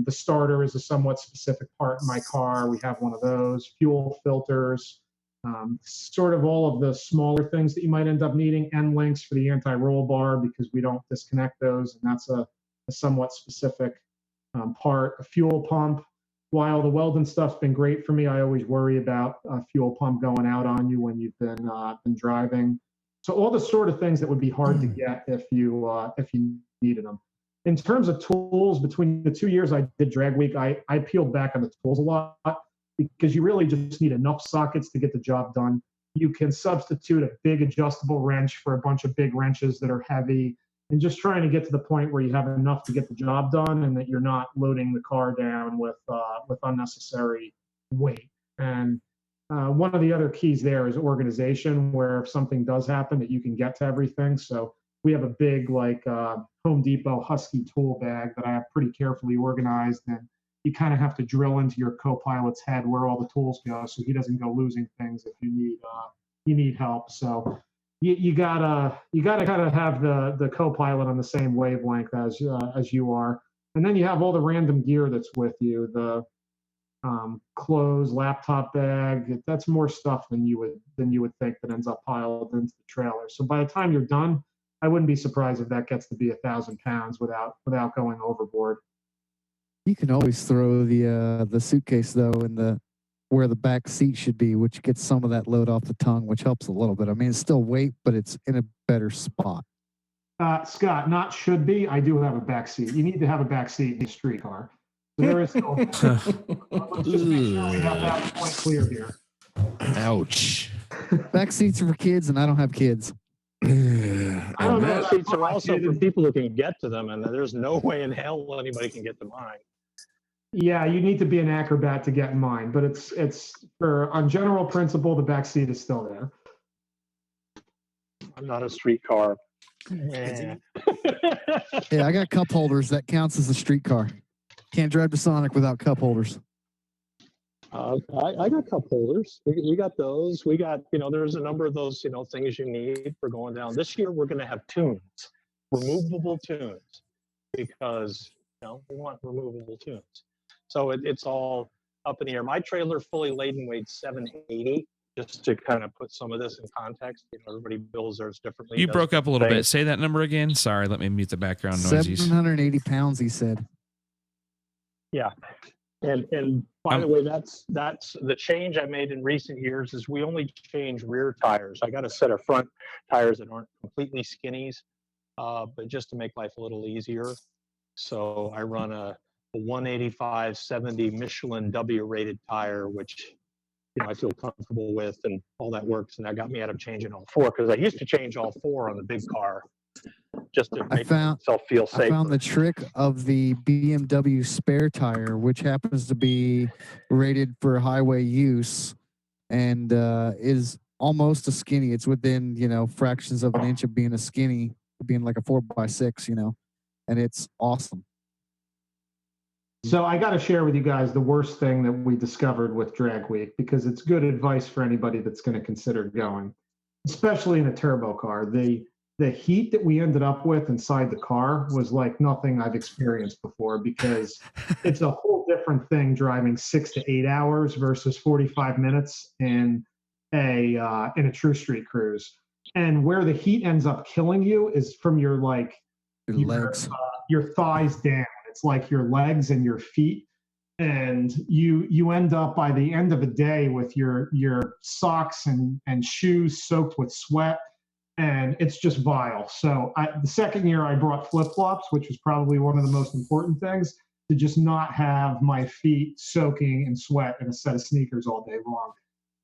The starter is a somewhat specific part in my car. We have one of those. Fuel filters, sort of all of the smaller things that you might end up needing. End links for the anti-roll bar, because we don't disconnect those, and that's a somewhat specific part. A fuel pump. While the Weldon stuff's been great for me, I always worry about a fuel pump going out on you when you've been driving. So all the sort of things that would be hard to get if you needed them. In terms of tools, between the 2 years I did drag week, I peeled back on the tools a lot, because you really just need enough sockets to get the job done. You can substitute a big adjustable wrench for a bunch of big wrenches that are heavy, and just trying to get to the point where you have enough to get the job done and that you're not loading the car down with unnecessary weight. And one of the other keys there is organization, where if something does happen, that you can get to everything. So we have a big Home Depot Husky tool bag that I have pretty carefully organized, and you kind of have to drill into your co-pilot's head where all the tools go, so he doesn't go losing things if you need help. So you gotta kind of have the co-pilot on the same wavelength as you are, and then you have all the random gear that's with you. The clothes, laptop bag. That's more stuff than you would think that ends up piled into the trailer. So by the time you're done, I wouldn't be surprised if that gets to be 1,000 pounds without going overboard. You can always throw the suitcase though in where the back seat should be, which gets some of that load off the tongue, which helps a little bit. I mean, it's still weight, but it's in a better spot. Scott, not should be. I do have a back seat. You need to have a back seat in a street car. So there is still. Let's just make sure we have that point clear here. Ouch. Back seats are for kids, and I don't have kids. I don't know. Back seats are also for people who can get to them, and there's no way in hell anybody can get to mine. Yeah, you need to be an acrobat to get in mine, but it's for on general principle, the back seat is still there. I'm not a street car. Yeah, I got cup holders. That counts as a street car. Can't drive to Sonic without cup holders. I got cup holders. We got those. We got, there's a number of those, things you need for going down. This year, we're going to have tunes, removable tunes, because, we want removable tunes. So it's all up in the air. My trailer fully laden weighed 780, just to kind of put some of this in context. Everybody bills theirs differently. You broke up a little bit. Say that number again. Sorry, let me mute the background noises. 780 pounds, he said. Yeah. And by the way, that's the change I made in recent years is we only change rear tires. I got a set of front tires that aren't completely skinnies, but just to make life a little easier. So I run a 185/70 Michelin W-rated tire, which I feel comfortable with, and all that works. And that got me out of changing all four, because I used to change all four on the big car just to make myself feel safe. I found the trick of the BMW spare tire, which happens to be rated for highway use and is almost a skinny. It's within, fractions of an inch of being a skinny, being like a 4x6, and it's awesome. So I got to share with you guys the worst thing that we discovered with Drag Week, because it's good advice for anybody that's going to consider going, especially in a turbo car. The heat that we ended up with inside the car was like nothing I've experienced before, because it's a whole different thing driving 6 to 8 hours versus 45 minutes in a true street cruise. And where the heat ends up killing you is from your legs, your thighs down. It's like your legs and your feet, and you end up by the end of the day with your socks and shoes soaked with sweat, and it's just vile. So the second year I brought flip-flops, which was probably one of the most important things, to just not have my feet soaking in sweat in a set of sneakers all day long.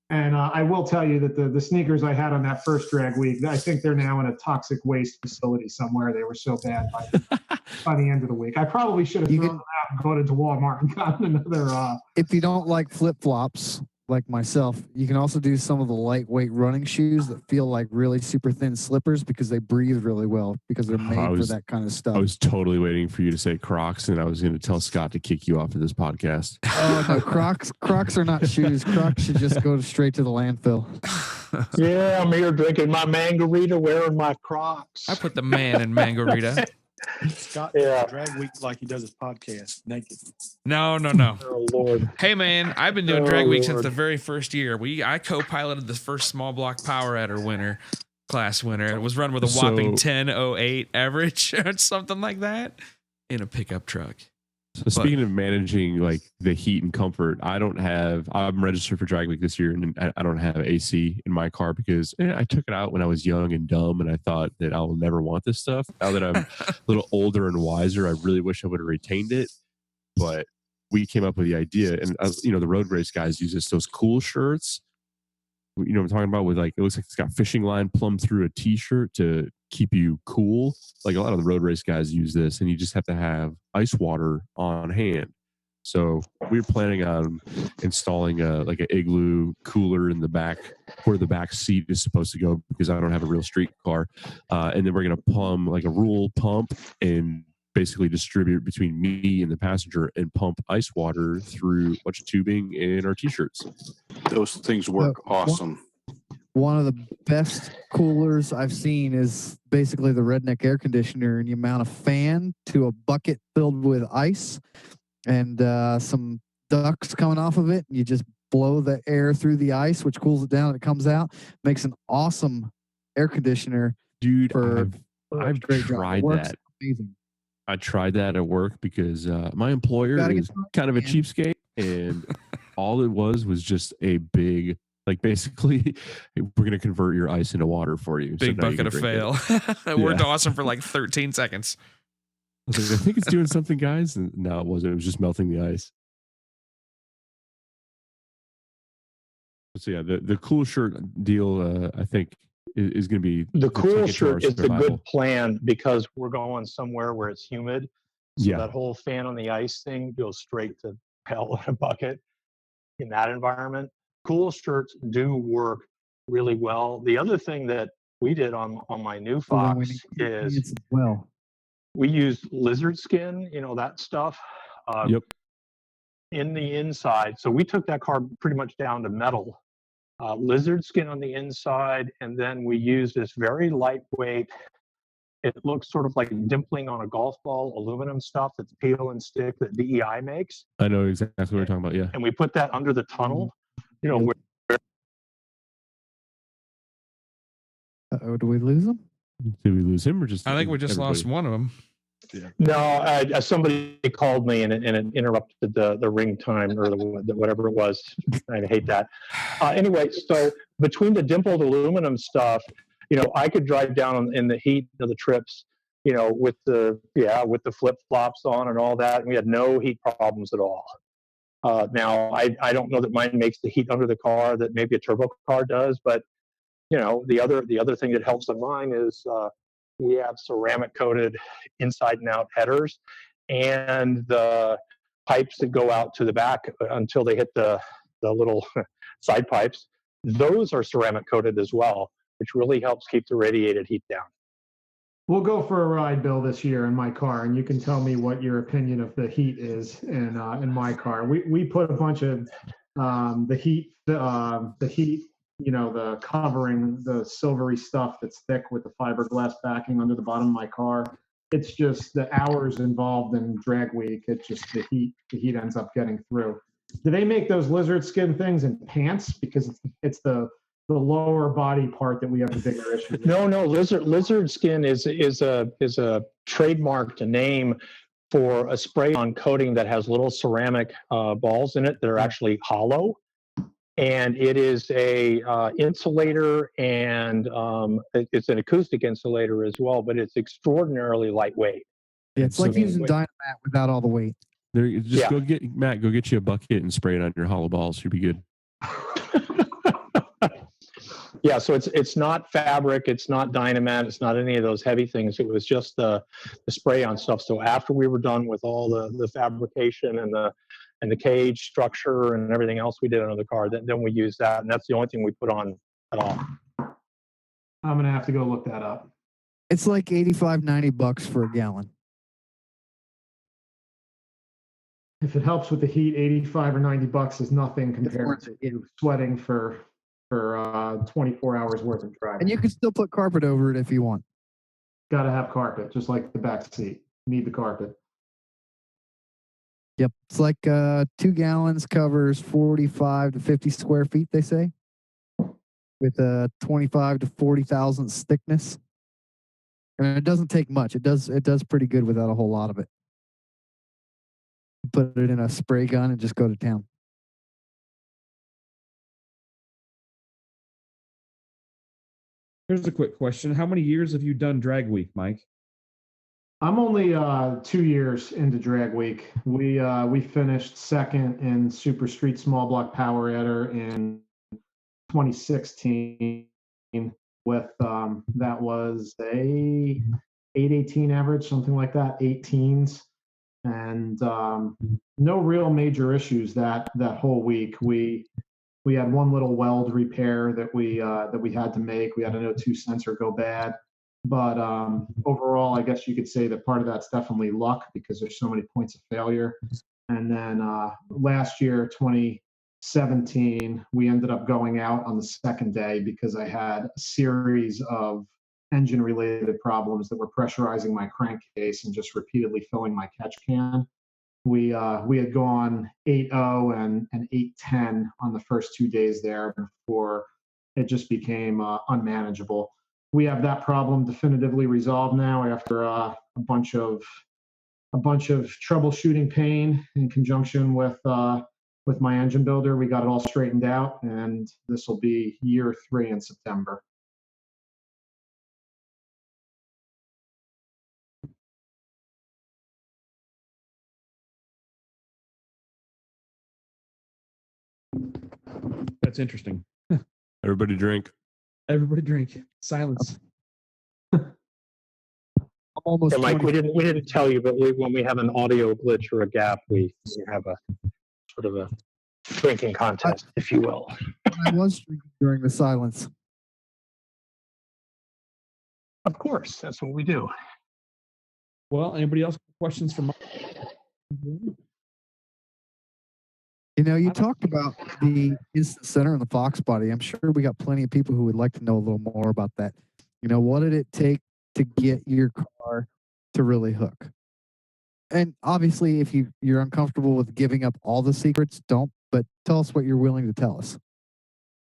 And I will tell you that the sneakers I had on that first Drag Week, I think they're now in a toxic waste facility somewhere. They were so bad by the end of the week. I probably should have thrown them out and gone into Walmart and gotten another. If you don't like flip-flops, like myself, you can also do some of the lightweight running shoes that feel like really super thin slippers, because they breathe really well, because they're made for that kind of stuff. I was totally waiting for you to say Crocs, and I was going to tell Scott to kick you off of this podcast. Oh no, Crocs are not shoes. Crocs should just go straight to the landfill. Yeah, I'm here drinking my Mangarita, wearing my Crocs. I put the man in Mangarita. Scott, Drag Week like he does his podcast naked. No. Oh Lord. Hey man, I've been doing Drag Week since the very first year. I co-piloted the first small block power adder class winner. It was run with a whopping 10.08 average or something like that in a pickup truck. So speaking of managing like the heat and comfort, I'm registered for Drag Week this year, and I don't have AC in my car because I took it out when I was young and dumb, and I thought that I'll never want this stuff. Now that I'm a little older and wiser, I really wish I would have retained it. But we came up with the idea, and the road race guys use those cool shirts. What I'm talking about, with it looks like it's got fishing line plumbed through a t-shirt to keep you cool. Like a lot of the road race guys use this, and you just have to have ice water on hand. So we were planning on installing an igloo cooler in the back where the back seat is supposed to go, because I don't have a real street car. And then we're going to plumb like a rule pump and basically distribute between me and the passenger and pump ice water through a bunch of tubing in our t-shirts. Those things work awesome. One of the best coolers I've seen is basically the redneck air conditioner, and you mount a fan to a bucket filled with ice and some ducts coming off of it, and you just blow the air through the ice, which cools it down, and it comes out. Makes an awesome air conditioner. Dude, I've tried that. Amazing. I tried that at work because my employer is kind of a cheapskate, and all it was just a big, like, basically, we're going to convert your ice into water for you. Big bucket of fail. Worked awesome for like 13 seconds. I was like, I think it's doing something, guys. And no, it wasn't. It was just melting the ice. So yeah, the cool shirt deal, I think, is going to be the cool shirt is a good plan because we're going somewhere where it's humid. So that whole fan on the ice thing goes straight to hell in a bucket in that environment. Cool shirts do work really well. The other thing that we did on my new Fox is we used lizard skin, that stuff. In the inside. So we took that car pretty much down to metal. Lizard skin on the inside, and then we used this very lightweight, it looks sort of like dimpling on a golf ball, aluminum stuff that's peel and stick that DEI makes. I know exactly what you're talking about, yeah. And we put that under the tunnel, where do we lose him? Did we lose him or just? I think we just lost one of them. Yeah. No, somebody called me and it interrupted the ring time or whatever it was. I hate that. Anyway, so between the dimpled aluminum stuff, I could drive down in the heat of the trips, with the flip flops on and all that. And we had no heat problems at all. Now I don't know that mine makes the heat under the car that maybe a turbo car does, but the other thing that helps on mine is we have ceramic coated inside and out headers, and the pipes that go out to the back until they hit the little side pipes, those are ceramic coated as well, which really helps keep the radiated heat down. We'll go for a ride, Bill, this year in my car, and you can tell me what your opinion of the heat is in my car. We put a bunch of the heat, the covering, the silvery stuff that's thick with the fiberglass backing under the bottom of my car. It's just the hours involved in drag week. It's just the heat ends up getting through. Do they make those lizard skin things in pants? Because it's the lower body part that we have the bigger issue with. No, lizard skin is a trademarked name for a spray-on coating that has little ceramic balls in it that are actually hollow. And it is a insulator, and it's an acoustic insulator as well, but it's extraordinarily lightweight. Yeah, it's like using Dynamat without all the weight. Go get you a bucket and spray it on your hollow balls. You'll be good. Yeah, so it's not fabric, it's not Dynamat, it's not any of those heavy things. It was just the spray on stuff. So after we were done with all the fabrication and the cage structure and everything else we did on the car, then we used that, and that's the only thing we put on at all. I'm gonna have to go look that up. It's like $85-$90 for a gallon. If it helps with the heat, $85 or $90 is nothing compared to sweating for 24 hours worth of driving. And you can still put carpet over it if you want. Got to have carpet, just like the back seat. Need the carpet. Yep, it's like 2 gallons covers 45 to 50 square feet, they say, with a 25 to 40 thousandths thickness. And it doesn't take much. It does pretty good without a whole lot of it. Put it in a spray gun and just go to town. Here's a quick question. How many years have you done Drag Week, Mike? I'm only 2 years into Drag Week. We finished second in Super Street Small Block Power Editor in 2016 with that was a 818 average, something like that, 18s, and no real major issues that whole week. We had one little weld repair that we had to make. We had an O2 sensor go bad. But overall, I guess you could say that part of that's definitely luck because there's so many points of failure. And then last year, 2017, we ended up going out on the second day because I had a series of engine-related problems that were pressurizing my crankcase and just repeatedly filling my catch can. We had gone 8.0 and 8.10 on the first 2 days there before it just became unmanageable. we have that problem definitively resolved now after a bunch of troubleshooting pain in conjunction with my engine builder. We got it all straightened out, and this will be year 3 in September. That's interesting. Everybody drink. Everybody drink. Silence. Almost. Yeah, Mike, we didn't tell you, but when we have an audio glitch or a gap, we have a sort of a drinking contest, if you will. I was drinking during the silence. Of course, that's what we do. Well, anybody else have questions for Mike? You know, you talked about the instant center and the Foxbody. I'm sure we got plenty of people who would like to know a little more about that. You know, what did it take to get your car to really hook? And obviously, if you're uncomfortable with giving up all the secrets, don't. But tell us what you're willing to tell us.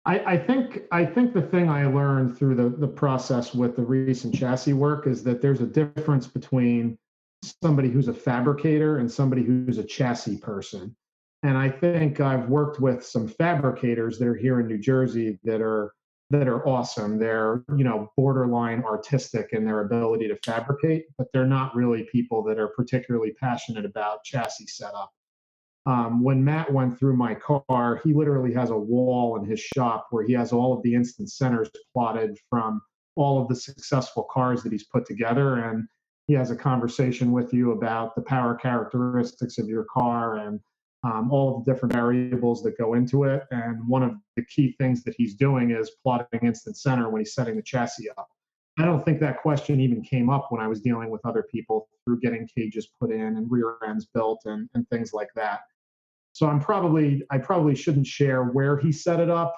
I think the thing I learned through the process with the recent chassis work is that there's a difference between somebody who's a fabricator and somebody who's a chassis person. And I think I've worked with some fabricators that are here in New Jersey that are awesome. They're, you know, borderline artistic in their ability to fabricate, but they're not really people that are particularly passionate about chassis setup. When Matt went through my car, he literally has a wall in his shop where he has all of the instant centers plotted from all of the successful cars that he's put together. And he has a conversation with you about the power characteristics of your car and all of the different variables that go into it. And one of the key things that he's doing is plotting instant center when he's setting the chassis up. I don't think that question even came up when I was dealing with other people through getting cages put in and rear ends built and things like that. So I probably shouldn't share where he set it up.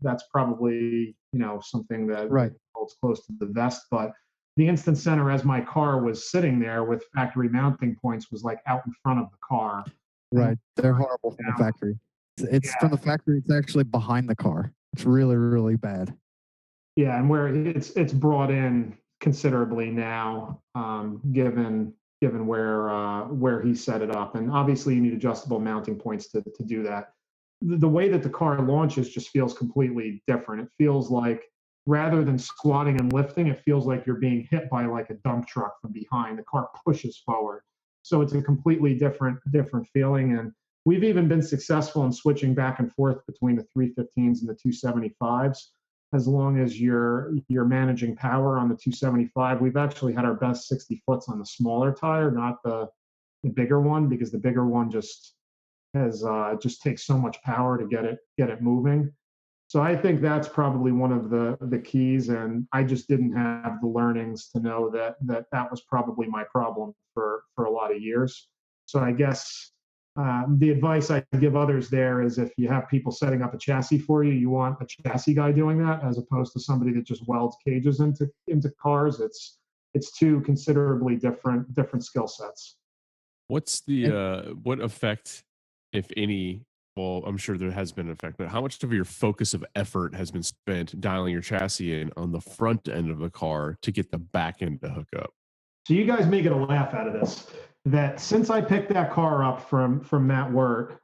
That's probably, you know, something that holds close to the vest. But the instant center, as my car was sitting there with factory mounting points, was like out in front of the car. Right, they're horrible from the factory. It's from the factory. It's actually behind the car. It's really, really bad. Yeah, and where it's brought in considerably now, given where he set it up, and obviously you need adjustable mounting points to do that. The way that the car launches just feels completely different. It feels like rather than squatting and lifting, it feels like you're being hit by like a dump truck from behind. The car pushes forward, so it's a completely different feeling. And we've even been successful in switching back and forth between the 315s and the 275s. As long as you're managing power on the 275, we've actually had our best 60 foots on the smaller tire, not the bigger one, because the bigger one just takes so much power to get it moving. So I think that's probably one of the keys, and I just didn't have the learnings to know that was probably my problem for a lot of years. So I guess the advice I give others there is if you have people setting up a chassis for you, you want a chassis guy doing that as opposed to somebody that just welds cages into cars. It's two considerably different skill sets. What's the what effect, if any? Well, I'm sure there has been an effect, but how much of your focus of effort has been spent dialing your chassis in on the front end of the car to get the back end to hook up? So you guys may get a laugh out of this, that since I picked that car up from Matt Wirt,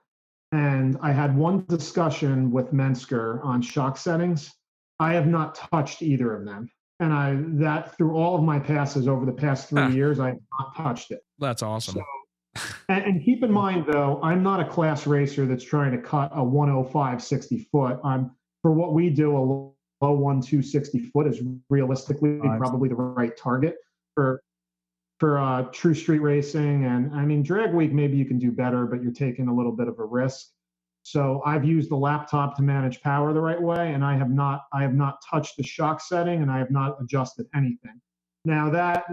and I had one discussion with Mensker on shock settings, I have not touched either of them. And that through all of my passes over the past 3 years, I have not touched it. That's awesome. So, and keep in mind, though, I'm not a class racer that's trying to cut a 105 60 foot. For what we do, a low 1.2 60 foot is realistically probably the right target for true street racing. And I mean, drag week, maybe you can do better, but you're taking a little bit of a risk. So I've used the laptop to manage power the right way, and I have not touched the shock setting, and I have not adjusted anything. Now that,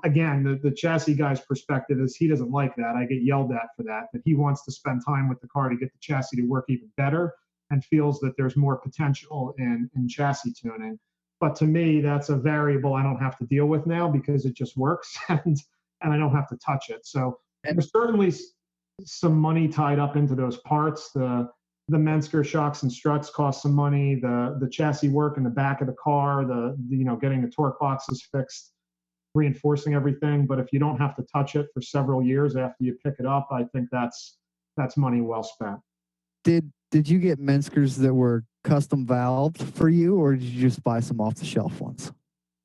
again, the chassis guy's perspective is he doesn't like that. I get yelled at for that, but he wants to spend time with the car to get the chassis to work even better and feels that there's more potential in chassis tuning. But to me, that's a variable I don't have to deal with now because it just works and I don't have to touch it. So there's certainly some money tied up into those parts. The the Mensker shocks and struts cost some money. The chassis work in the back of the car, getting the torque boxes fixed, reinforcing everything. But if you don't have to touch it for several years after you pick it up, I think that's money well spent. Did you get Menskers that were custom valved for you, or did you just buy some off the shelf ones?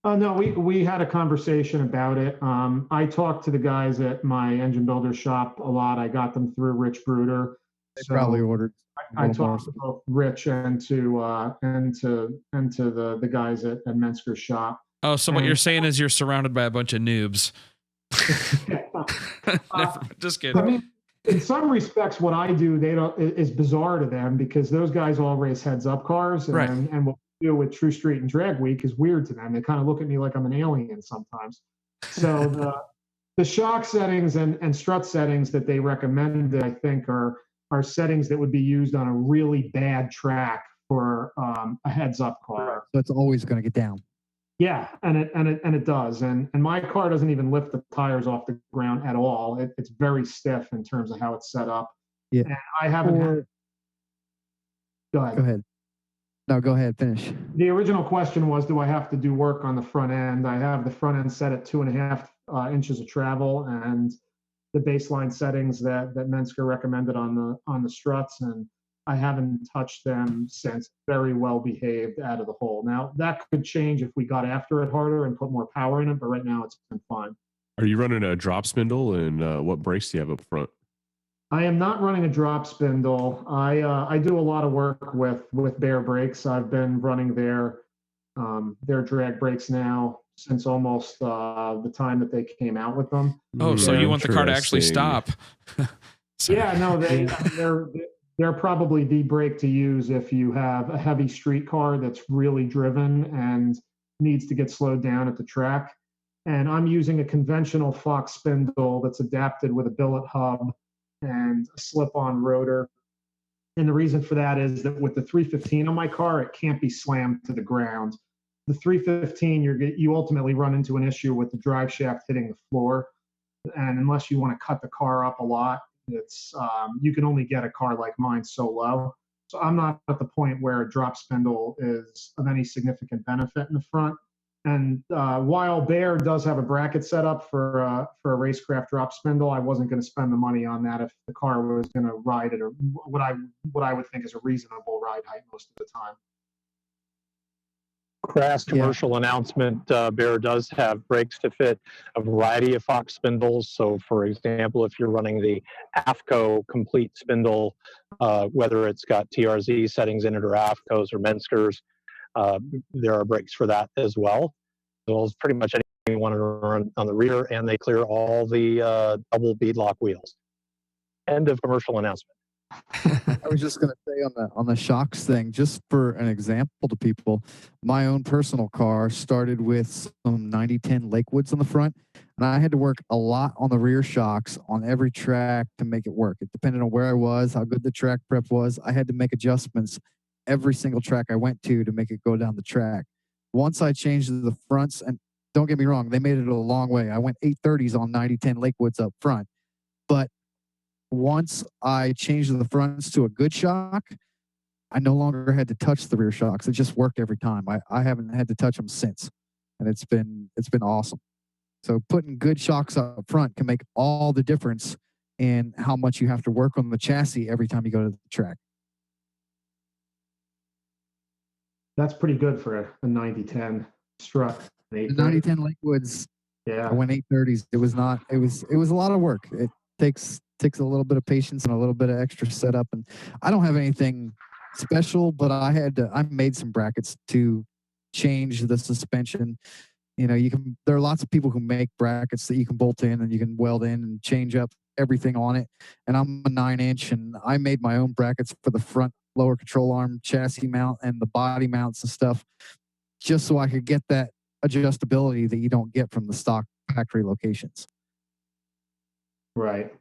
No, we had a conversation about it. I talked to the guys at my engine builder shop a lot. I got them through Rich Bruder. They probably ordered. I talked to both Rich and to the guys at Mensker's shop. Oh, so what you're saying is you're surrounded by a bunch of noobs. Just kidding. I mean, in some respects, what I do is bizarre to them, because those guys all race heads-up cars, and, right. and what we do with True Street and Drag Week is weird to them. They kind of look at me like I'm an alien sometimes. So the shock settings and strut settings that they recommended, I think, are settings that would be used on a really bad track for a heads-up car. So it's always going to get down. Yeah, and it does, and my car doesn't even lift the tires off the ground at all. It's very stiff in terms of how it's set up. Yeah, and I haven't. Go ahead. No, go ahead. Finish. The original question was, do I have to do work on the front end? I have the front end set at 2.5 inches of travel, and the baseline settings that Mensker recommended on the struts, and I haven't touched them since. Very well behaved out of the hole. Now that could change if we got after it harder and put more power in it, but right now it's been fine. Are you running a drop spindle, and what brakes do you have up front? I am not running a drop spindle. I do a lot of work with Bear brakes. I've been running their drag brakes now since almost the time that they came out with them. Oh, so you want the car to actually stop? Yeah, no, they're probably the brake to use if you have a heavy street car that's really driven and needs to get slowed down at the track. And I'm using a conventional Fox spindle that's adapted with a billet hub and a slip-on rotor. And the reason for that is that with the 315 on my car, it can't be slammed to the ground. The 315, you ultimately run into an issue with the drive shaft hitting the floor. And unless you want to cut the car up a lot, it's you can only get a car like mine so low. So I'm not at the point where a drop spindle is of any significant benefit in the front. And while Bear does have a bracket set up for a racecraft drop spindle, I wasn't going to spend the money on that if the car was going to ride at what I would think is a reasonable ride height most of the time. Crass commercial announcement, Bear does have brakes to fit a variety of Fox spindles. So for example, if you're running the AFCO complete spindle, whether it's got TRZ settings in it or AFCOs or Menskers, there are brakes for that as well. As well as pretty much anything you want to run on the rear, and they clear all the double beadlock wheels. End of commercial announcement. I was just going to say on the shocks thing, just for an example to people, my own personal car started with some 9010 Lakewoods on the front, and I had to work a lot on the rear shocks on every track to make it work. It depended on where I was, how good the track prep was. I had to make adjustments every single track I went to make it go down the track. Once I changed the fronts, and don't get me wrong, they made it a long way. I went 830s on 9010 Lakewoods up front, but once I changed the fronts to a good shock, I no longer had to touch the rear shocks. It just worked every time. I haven't had to touch them since, and it's been awesome. So putting good shocks up front can make all the difference in how much you have to work on the chassis every time you go to the track. That's pretty good for a 9010 strut. The 9010 Lakewoods. Yeah. I went 830s. It was a lot of work. It takes a little bit of patience and a little bit of extra setup. And I don't have anything special, but I made some brackets to change the suspension. You know, there are lots of people who make brackets that you can bolt in and you can weld in and change up everything on it. And I'm a 9-inch, and I made my own brackets for the front lower control arm chassis mount and the body mounts and stuff, just so I could get that adjustability that you don't get from the stock factory locations. Right.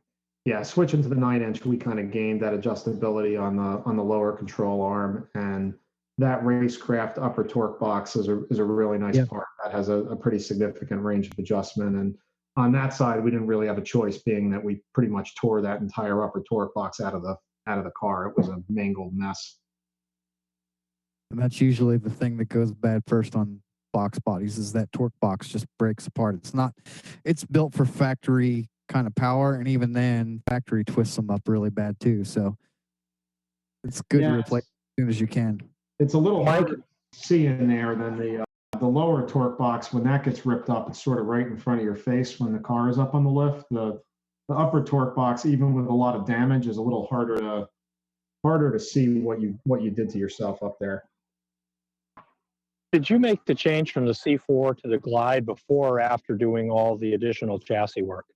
Yeah, switching to the 9-inch, we kind of gained that adjustability on the lower control arm, and that racecraft upper torque box is a really nice part that has a pretty significant range of adjustment. And on that side, we didn't really have a choice, being that we pretty much tore that entire upper torque box out of the out of the car. It was a mangled mess. And that's usually the thing that goes bad first on box bodies is that torque box just breaks apart. It's built for factory kind of power, and even then factory twists them up really bad too. So it's good to replace as soon as you can. It's a little harder to see in there than the lower torque box. When that gets ripped up, it's sort of right in front of your face when the car is up on the lift. The upper torque box, even with a lot of damage, is a little harder to see what you did to yourself up there. Did you make the change from the C4 to the Glide before or after doing all the additional chassis work?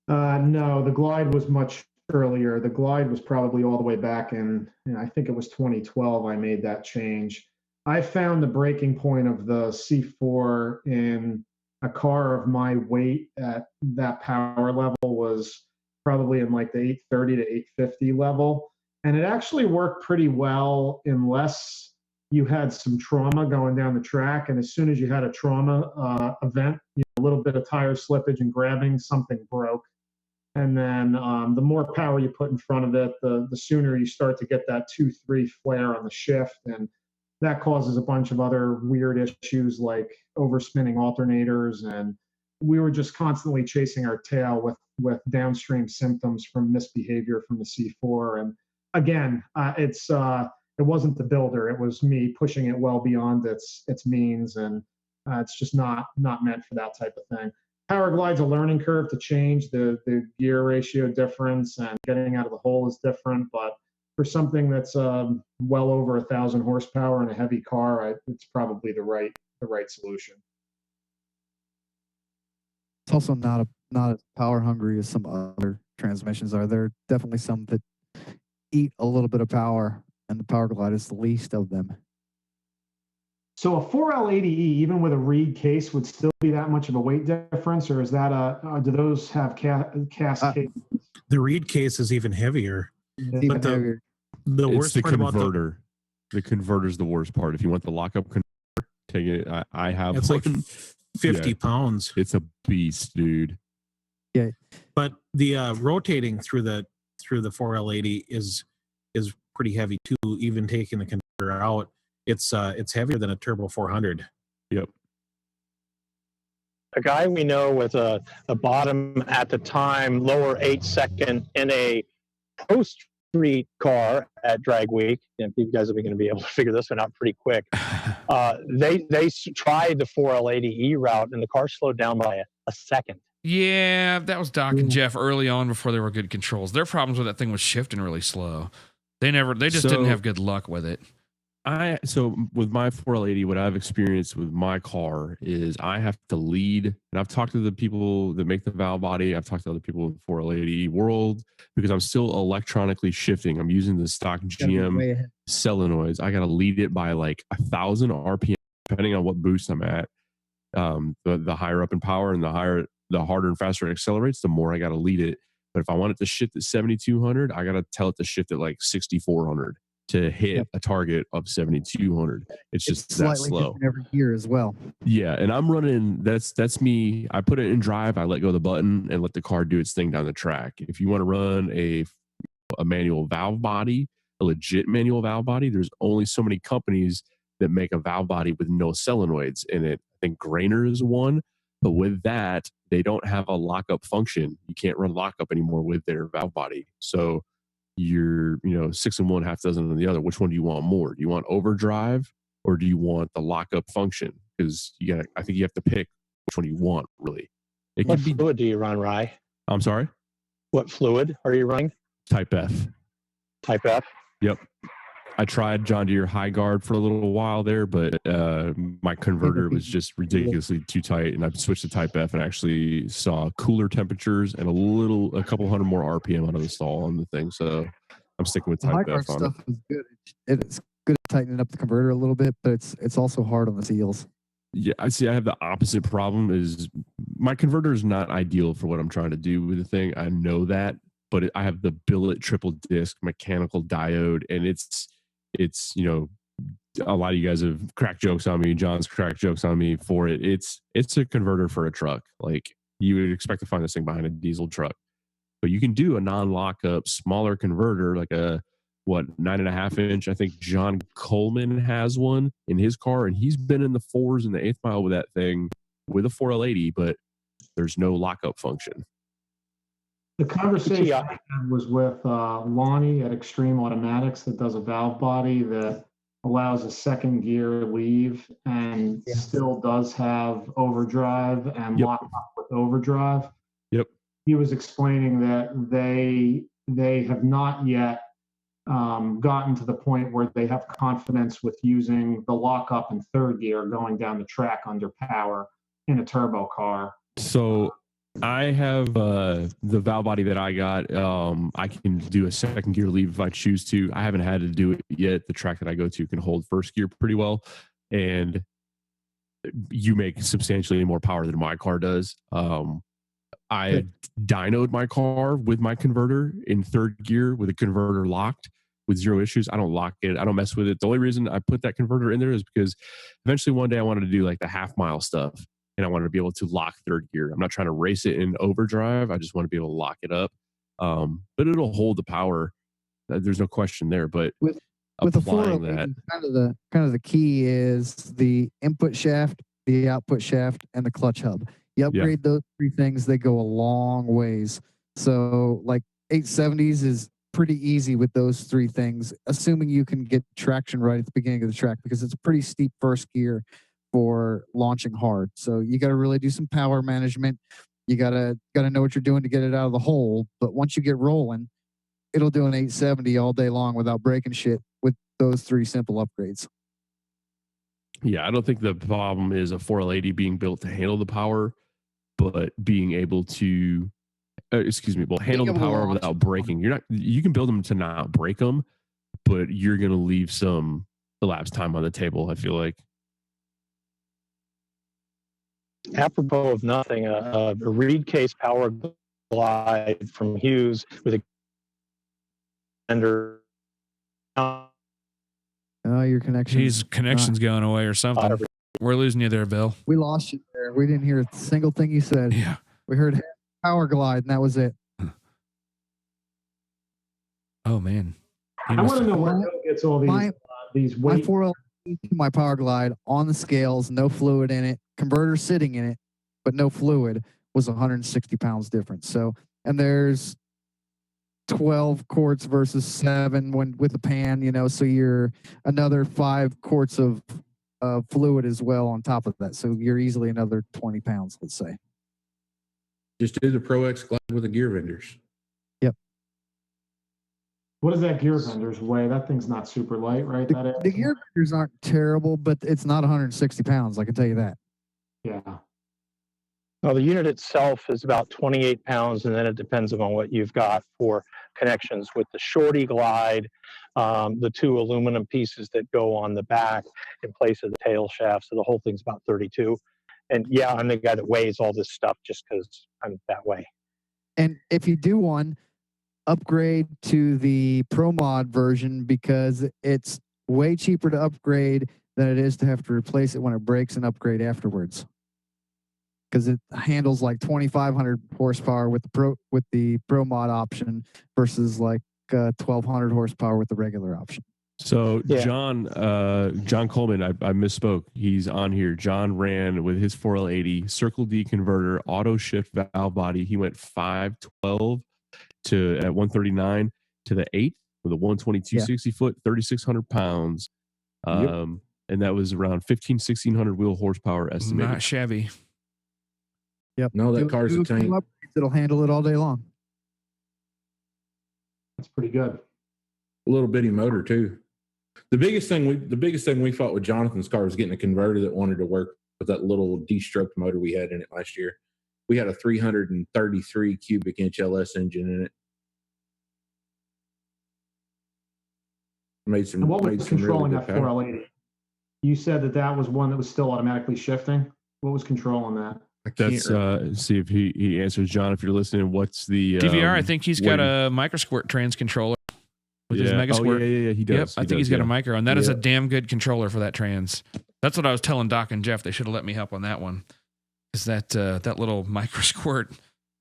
No, the Glide was much earlier. The Glide was probably all the way back in I think it was 2012 I made that change. I found the breaking point of the C4 in a car of my weight at that power level was probably in like the 830 to 850 level. And it actually worked pretty well unless you had some trauma going down the track. And as soon as you had a trauma event, a little bit of tire slippage and grabbing, something broke. And then the more power you put in front of it, the sooner you start to get that 2-3 flare on the shift. And that causes a bunch of other weird issues like overspinning alternators. And we were just constantly chasing our tail with downstream symptoms from misbehavior from the C4. And again, it wasn't the builder. It was me pushing it well beyond its means. And it's just not meant for that type of thing. Power Glide's a learning curve to change. The gear ratio difference and getting out of the hole is different. But for something that's well over 1,000 horsepower in a heavy car, it's probably the right solution. It's also not as power hungry as some other transmissions are. There are definitely some that eat a little bit of power, and the Power Glide is the least of them. So a 4L80E, even with a reed case, would still be that much of a weight difference, or is that do those have cast cases? The reed case is even heavier. Even heavier. The worst the part converter. about the converter's the worst part. If you want the lockup converter, take it. I have it's one. like 50 pounds. It's a beast, dude. Yeah. But the rotating through the 4L80 is pretty heavy too. Even taking the converter out, it's heavier than a Turbo 400. Yep. A guy we know with a bottom at the time, lower 8-second in a Pro Street car at Drag Week, and you guys are going to be able to figure this one out pretty quick. They tried the 4L80E route, and the car slowed down by a second. Yeah, that was Doc and Jeff early on before there were good controls. Their problems with that thing was shifting really slow. They just didn't have good luck with it. So with my 4L80, what I've experienced with my car is I have to lead, and I've talked to the people that make the valve body. I've talked to other people in the 4L80 world because I'm still electronically shifting. I'm using the stock GM solenoids. I got to lead it by like 1,000 RPM, depending on what boost I'm at. The higher up in power and the harder and faster it accelerates, the more I got to lead it. But if I want it to shift at 7,200, I got to tell it to shift at like 6,400 to hit a target of 7,200. It's just that slow every year as well. Yeah, and I'm running. That's me. I put it in drive. I let go of the button and let the car do its thing down the track. If you want to run a manual valve body, a legit manual valve body, there's only so many companies that make a valve body with no solenoids in it. I think Grainer is one, but with that, they don't have a lockup function. You can't run lockup anymore with their valve body. So you're 6 in one, half dozen in the other. Which one do you want more? Do you want overdrive or do you want the lockup function? Because I think you have to pick which one you want, really. What fluid do you run, Rye? I'm sorry? What fluid are you running? Type F. Type F? Yep. I tried John Deere High Guard for a little while there, but my converter was just ridiculously too tight, and I switched to Type F and actually saw cooler temperatures and a couple hundred more RPM out of the stall on the thing. So I'm sticking with Type F on stuff is good. It's good at tightening up the converter a little bit, but it's also hard on the seals. Yeah, I have the opposite problem. Is my converter is not ideal for what I'm trying to do with the thing. I know that, but I have the billet triple disc mechanical diode, and it's a lot of you guys have cracked jokes on me. John's cracked jokes on me for it. It's a converter for a truck. Like you would expect to find this thing behind a diesel truck. But you can do a non-lockup, smaller converter, like a 9.5 inch. I think John Coleman has one in his car, and he's been in the 4s and the 8th mile with that thing with a 4L80, but there's no lockup function. The conversation I had was with Lonnie at Extreme Automatics that does a valve body that allows a second gear leave and still does have overdrive and lock up with overdrive. Yep. He was explaining that they have not yet gotten to the point where they have confidence with using the lockup in third gear going down the track under power in a turbo car. So I have the valve body that I got. I can do a second gear leave if I choose to. I haven't had to do it yet. The track that I go to can hold first gear pretty well, and you make substantially more power than my car does. I dynoed my car with my converter in third gear with a converter locked with zero issues. I don't lock it. I don't mess with it. The only reason I put that converter in there is because eventually one day I wanted to do like the half mile stuff, and I wanted to be able to lock third gear. I'm not trying to race it in overdrive. I just want to be able to lock it up. But it'll hold the power. There's no question there. But with applying a that, kind of the key is the input shaft, the output shaft, and the clutch hub. You upgrade those three things, they go a long ways. So like 870s is pretty easy with those three things, assuming you can get traction right at the beginning of the track, because it's a pretty steep first gear for launching hard. So you got to really do some power management. You got to know what you're doing to get it out of the hole. But once you get rolling, it'll do an 870 all day long without breaking shit with those three simple upgrades. Yeah, I don't think the problem is a 4L80 being built to handle the power, but being able to, handle the power without breaking. You can build them to not break them, but you're going to leave some elapsed time on the table, I feel like. Apropos of nothing, a reed case power glide from Hughes with a under. Oh, your connection. His connection's going away or something. We're losing you there, Bill. We lost you there. We didn't hear a single thing you said. Yeah. We heard power glide, and that was it. Oh, man. I want to know where Bill gets all these weight. My 4L, my power glide on the scales, no fluid in it, converter sitting in it, but no fluid, was 160 pounds difference. So, and there's 12 quarts versus 7 with the pan, so you're another 5 quarts of fluid as well on top of that. So you're easily another 20 pounds, let's say. Just do the Pro X glide with the gear vendors. Yep. What does that gear vendors weigh? That thing's not super light, right? The gear vendors aren't terrible, but it's not 160 pounds. I can tell you that. Yeah. Well, the unit itself is about 28 pounds, and then it depends on what you've got for connections with the shorty glide, the 2 aluminum pieces that go on the back in place of the tail shaft. So the whole thing's about 32. And yeah, I'm the guy that weighs all this stuff just because I'm that way. And if you do one, upgrade to the Pro Mod version, because it's way cheaper to upgrade than it is to have to replace it when it breaks and upgrade afterwards. Because it handles like 2,500 horsepower with the Pro Mod option versus like 1,200 horsepower with the regular option. So John Coleman, I misspoke. He's on here. John ran with his 4L80 Circle D converter, auto shift valve body. He went 512 at 139 to the 8 with a 122 60 foot, 3,600 pounds. And that was around 1,600 wheel horsepower estimated. Not shabby. Yep. No, that car's a tank. It'll handle it all day long. That's pretty good. A little bitty motor too. The biggest thing we fought with Jonathan's car was getting a converter that wanted to work with that little de-stroked motor we had in it last year. We had a 333 cubic inch LS engine in it. What was controlling that 4L80? You said that was one that was still automatically shifting. What was controlling that? That's see if he answers. John, if you're listening, what's the DVR? I think he's got a microsquirt trans controller with his Mega Squirt. Yeah, he does. Yep, I think he's got a micro, and that is a damn good controller for that trans. That's what I was telling Doc and Jeff. They should have let me help on that one. Is that little micro squirt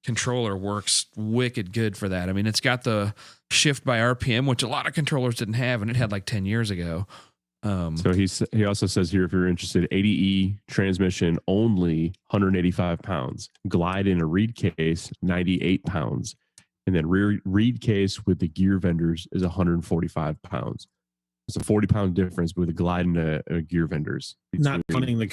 controller works wicked good for that. I mean, it's got the shift by RPM, which a lot of controllers didn't have, and it had like 10 years ago. So he also says here, if you're interested, 80E transmission only 185 pounds, glide in a reed case 98 pounds, and then rear reed case with the gear vendors is 145 pounds. It's a 40-pound difference with a glide and a gear vendors. Not counting the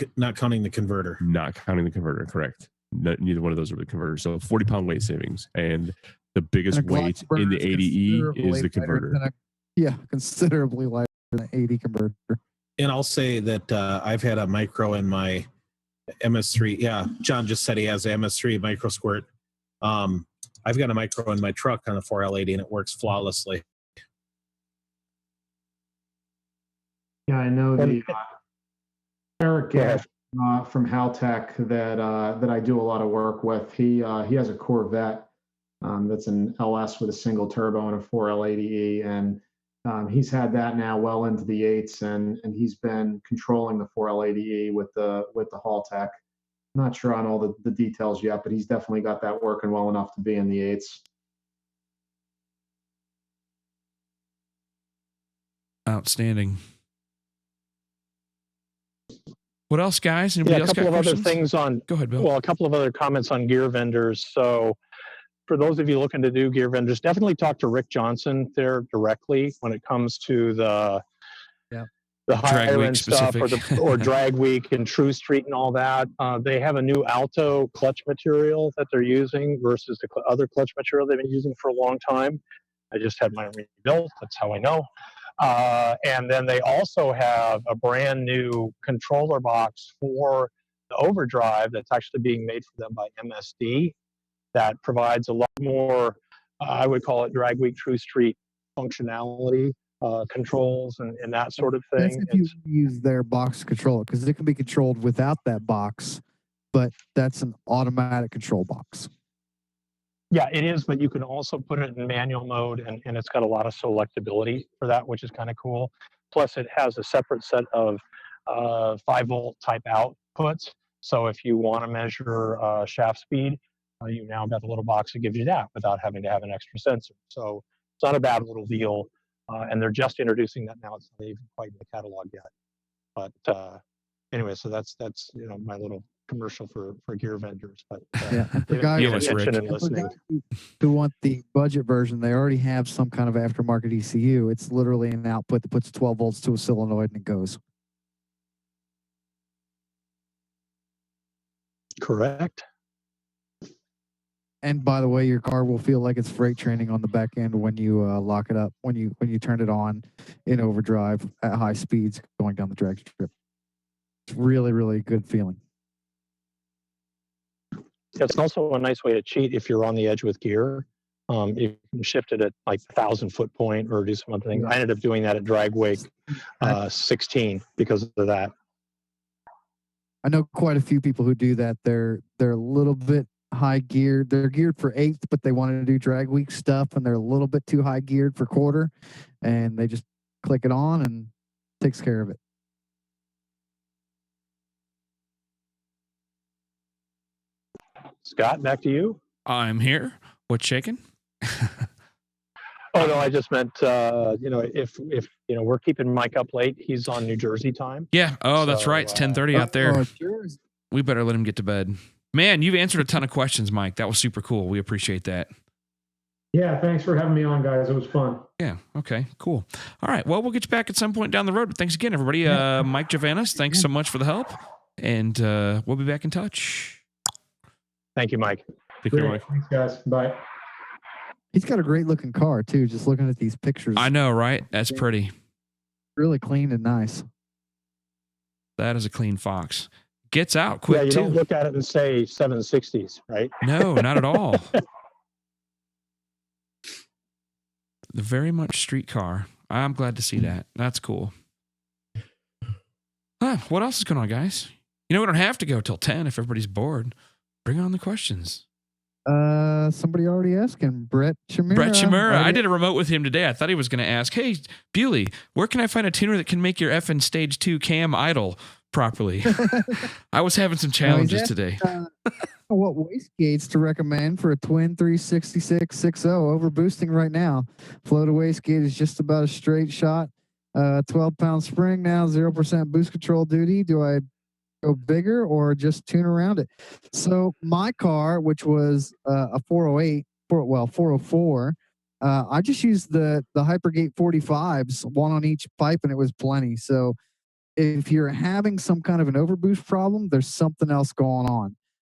converter. Not counting the converter, correct. Neither one of those are the converter. So 40-pound weight savings, and the biggest weight in the 80E is the converter. Considerably lighter than an 80 converter. And I'll say that I've had a micro in my MS3. Yeah, John just said he has an MS3 micro squirt. I've got a micro in my truck on the 4L80, and it works flawlessly. Yeah, I know the Eric from Haltech that I do a lot of work with. He has a Corvette that's an LS with a single turbo and a 4L80E, and he's had that now well into the 8s, and he's been controlling the 4L80E with the Haltech. Not sure on all the details yet, but he's definitely got that working well enough to be in the 8s. Outstanding. What else, guys? Anybody else a couple got of questions? other things on. Go ahead, Bill. Well, a couple of other comments on gear vendors. So, for those of you looking to do gear vendors, definitely talk to Rick Johnson there directly when it comes to the higher end stuff or drag week and True Street and all that. They have a new Alto clutch material that they're using versus the other clutch material they've been using for a long time. I just had mine rebuilt. That's how I know. And then they also have a brand new controller box for the overdrive that's actually being made for them by MSD that provides a lot more, I would call it drag week True Street functionality, controls and that sort of thing. That's if you use their box controller, because it can be controlled without that box, but that's an automatic control box. Yeah, it is, but you can also put it in manual mode, and it's got a lot of selectability for that, which is kind of cool. Plus, it has a separate set of 5-volt type outputs. So if you want to measure shaft speed, you now got a little box that gives you that without having to have an extra sensor. So it's not a bad little deal, and they're just introducing that now. It's not even quite in the catalog yet. But anyway, so that's my little commercial for gear vendors. But for guys who want the budget version, they already have some kind of aftermarket ECU. It's literally an output that puts 12 volts to a solenoid and it goes. Correct. And by the way, your car will feel like it's freight training on the back end when you lock it up, when you turn it on in overdrive at high speeds going down the drag strip. It's really, really good feeling. It's also a nice way to cheat if you're on the edge with gear. You can shift it at like 1,000-foot point or do some other things. I ended up doing that at drag wake 16 because of that. I know quite a few people who do that. They're a little bit high geared. They're geared for 8th, but they want to do drag week stuff, and they're a little bit too high geared for quarter, and they just click it on and takes care of it. Scott, back to you. I'm here. What's shaking? Oh no, I just meant if we're keeping Mike up late, he's on New Jersey time. Yeah. Oh, that's right. It's 10:30 out there. We better let him get to bed. Man, you've answered a ton of questions, Mike. That was super cool. We appreciate that. Yeah, thanks for having me on, guys. It was fun. Yeah. Okay, cool. All right. Well, we'll get you back at some point down the road. But thanks again, everybody. Mike Jovanis, thanks so much for the help. And we'll be back in touch. Thank you, Mike. Take care, Mike. Thanks, guys. Bye. He's got a great looking car, too, just looking at these pictures. I know, right? That's pretty. Really clean and nice. That is a clean Fox. Gets out quick, yeah, you too. don't look at it and say 760s, right? No, not at all. The very much street car. I'm glad to see that. That's cool. What else is going on, guys? We don't have to go till 10 if everybody's bored. Bring on the questions. Somebody already asking. Brett Chimera. I did a remote with him today. I thought he was going to ask, hey, Bewley, where can I find a tuner that can make your FN Stage 2 cam idle properly? I was having some challenges today. What wastegates to recommend for a twin 366-60 over boosting right now? Flow to wastegate is just about a straight shot. 12-pound spring now, 0% boost control duty. Do I go bigger or just tune around it? So my car, which was a 408, 404, I just used the Hypergate 45s, one on each pipe, and it was plenty. So if you're having some kind of an overboost problem, there's something else going on.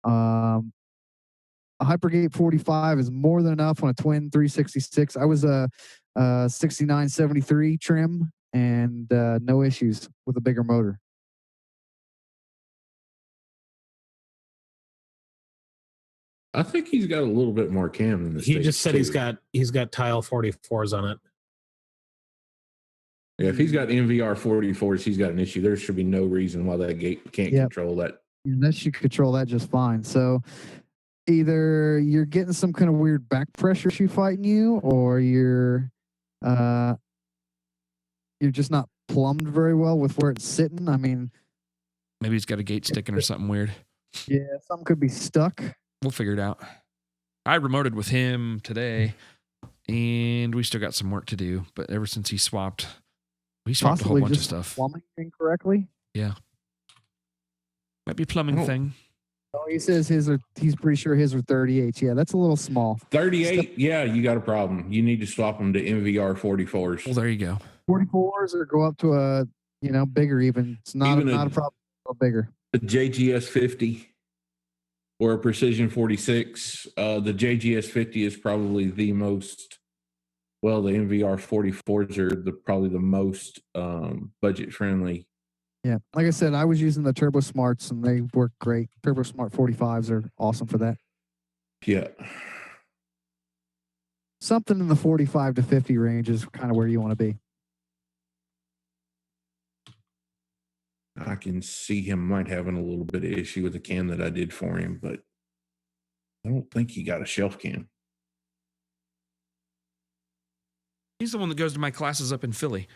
A Hypergate 45 is more than enough on a twin 366. I was a 6973 trim and no issues with a bigger motor. I think he's got a little bit more cam than the He just said too. he's got tile 44s on it. Yeah, if he's got NVR 44s, he's got an issue. There should be no reason why that gate can't control that. Yeah, that should control that just fine. So either you're getting some kind of weird back pressure issue fighting you, or you're just not plumbed very well with where it's sitting. I mean, maybe he's got a gate sticking or something weird. Yeah, something could be stuck. We'll figure it out. I remoted with him today, and we still got some work to do. But ever since he swapped a whole bunch of stuff. Plumbing incorrectly? Yeah. Might be a plumbing thing. Oh, he says he's pretty sure his are 38. Yeah, that's a little small. 38? Yeah, you got a problem. You need to swap them to NVR 44s. Well, there you go. 44s or go up to a, bigger even. It's not a problem. Go bigger. A JGS 50 or a Precision 46. The JGS 50 is probably the most, the NVR 44s are probably the most budget friendly. Yeah, like I said, I was using the Turbo Smarts and they work great. Turbo Smart 45s are awesome for that. Yeah. Something in the 45 to 50 range is kind of where you want to be. I can see him might having a little bit of issue with the cam that I did for him, but I don't think he got a shelf cam. He's the one that goes to my classes up in Philly.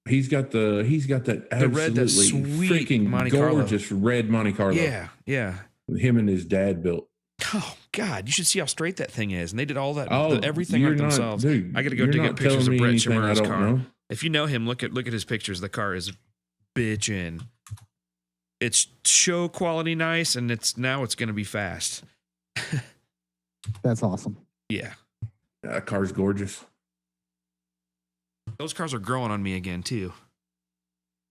He's got that absolutely freaking gorgeous red Monte Carlo. Yeah, yeah. Him and his dad built. Oh God, you should see how straight that thing is. And they did all that, everything like themselves. Dude, I got to go dig up pictures of Brett Shimmer's car. Know. If you know him, look at his pictures. The car is bitchin'. It's show quality nice, and it's going to be fast. That's awesome. Yeah, that car's gorgeous. Those cars are growing on me again too.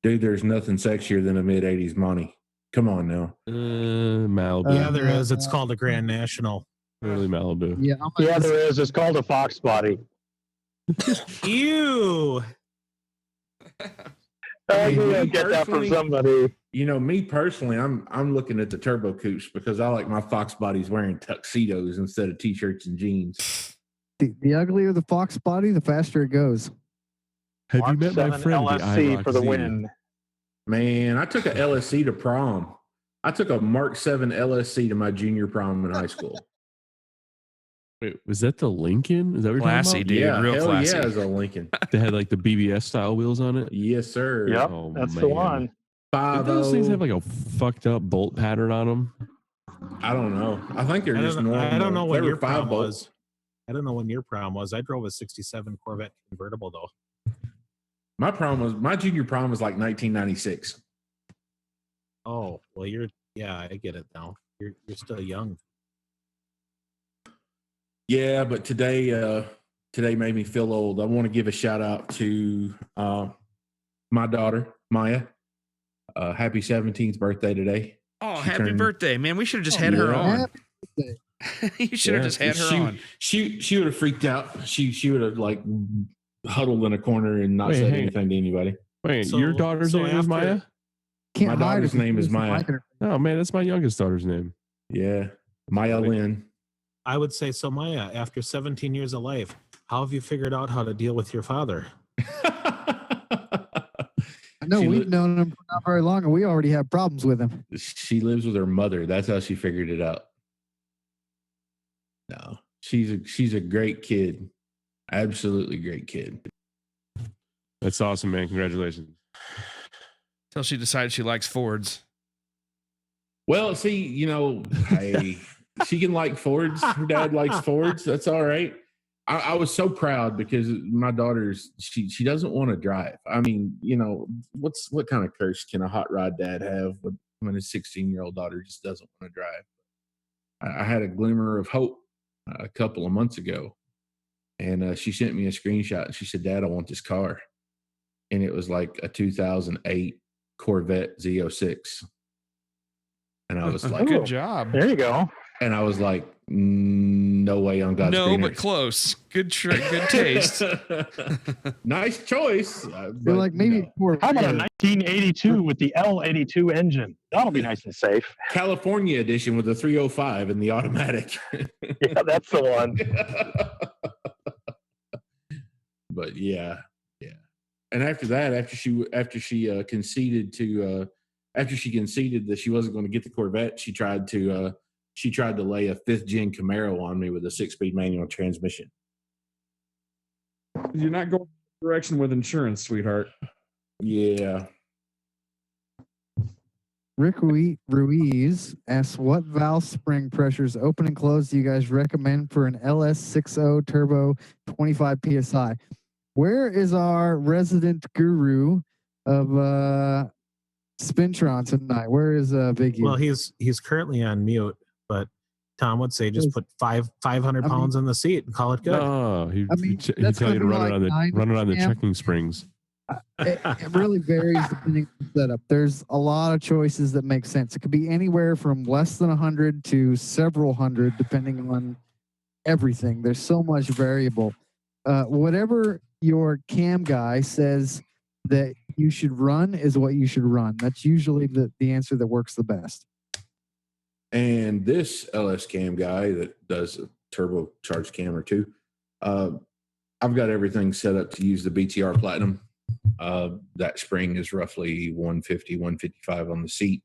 Dude, there's nothing sexier than a mid-'80s Monty. Come on now. Malibu. Yeah, there is. It's called a Grand National. Really Malibu. Yeah, there is. It's called a Foxbody. Ew. I get that from somebody. Me personally, I'm looking at the turbo coupes because I like my Foxbodies wearing tuxedos instead of t-shirts and jeans. The uglier the Foxbody, the faster it goes. Have you met my friend LSC for the win? Man, I took a LSC to prom. I took a Mark 7 LSC to my junior prom in high school. Wait, was that the Lincoln? Is that what you're classy, talking about? dude? Yeah, real classy. Yeah, it was a Lincoln. They had like the BBS style wheels on it. Yes, sir. Yep, that's the one. Did those things have like a fucked up bolt pattern on them? I don't know. I think they're just normal. I don't know when your prom bolts. was. I don't know when your prom was. I drove a '67 Corvette convertible though. My junior prom was like 1996. Oh, well, I get it now. You're still young. Yeah, but today made me feel old. I want to give a shout out to my daughter, Maya. Happy 17th birthday today. Oh, happy birthday, man. We should have just had her on. You should have just had her on. She would have freaked out. She would have like huddled in a corner and not said anything to anybody. Wait, your daughter's name is Maya? My daughter's name is Maya. Oh man, that's my youngest daughter's name. Yeah, Maya Lynn. I would say so, Maya. After 17 years of life, how have you figured out how to deal with your father? I know we've known him for not very long, and we already have problems with him. She lives with her mother. That's how she figured it out. No, she's a great kid. Absolutely great kid. That's awesome, man. Congratulations. Until she decided she likes Fords. Well, see, she can like Fords. Her dad likes Fords. That's all right. I was so proud because my daughter's she doesn't want to drive. I mean, what kind of curse can a hot rod dad have when his 16-year-old daughter just doesn't want to drive? I had a glimmer of hope a couple of months ago, and she sent me a screenshot and she said, "Dad, I want this car," and it was like a 2008 Corvette Z06. And I was like, "Good job." There you go. And I was like, "No way on God's green No, earth." but close. Good taste. Nice choice. You're like maybe How about a 1982 with the L82 engine? That'll be nice and safe. California edition with the 305 and the automatic. Yeah, that's the one. But yeah. And after that, after she conceded that she wasn't going to get the Corvette, she tried to lay a 5th gen Camaro on me with a 6-speed manual transmission. You're not going the direction with insurance, sweetheart. Yeah. Rick Ruiz asks, what valve spring pressures, open and close, do you guys recommend for an LS60 turbo 25 PSI? Where is our resident guru of Spintron tonight? Where is Big U? Well, he's currently on mute, but Tom would say just put 500 pounds on the seat and call it good. Oh, he'd that's tell you to gonna run be it on the amp. checking springs. It really varies depending on the setup. There's a lot of choices that make sense. It could be anywhere from less than 100 to several hundred, depending on everything. There's so much variable. Whatever your cam guy says that you should run is what you should run. That's usually the answer that works the best. And this LS cam guy that does a turbocharged cam or two, I've got everything set up to use the BTR Platinum. That spring is roughly 150, 155 on the seat,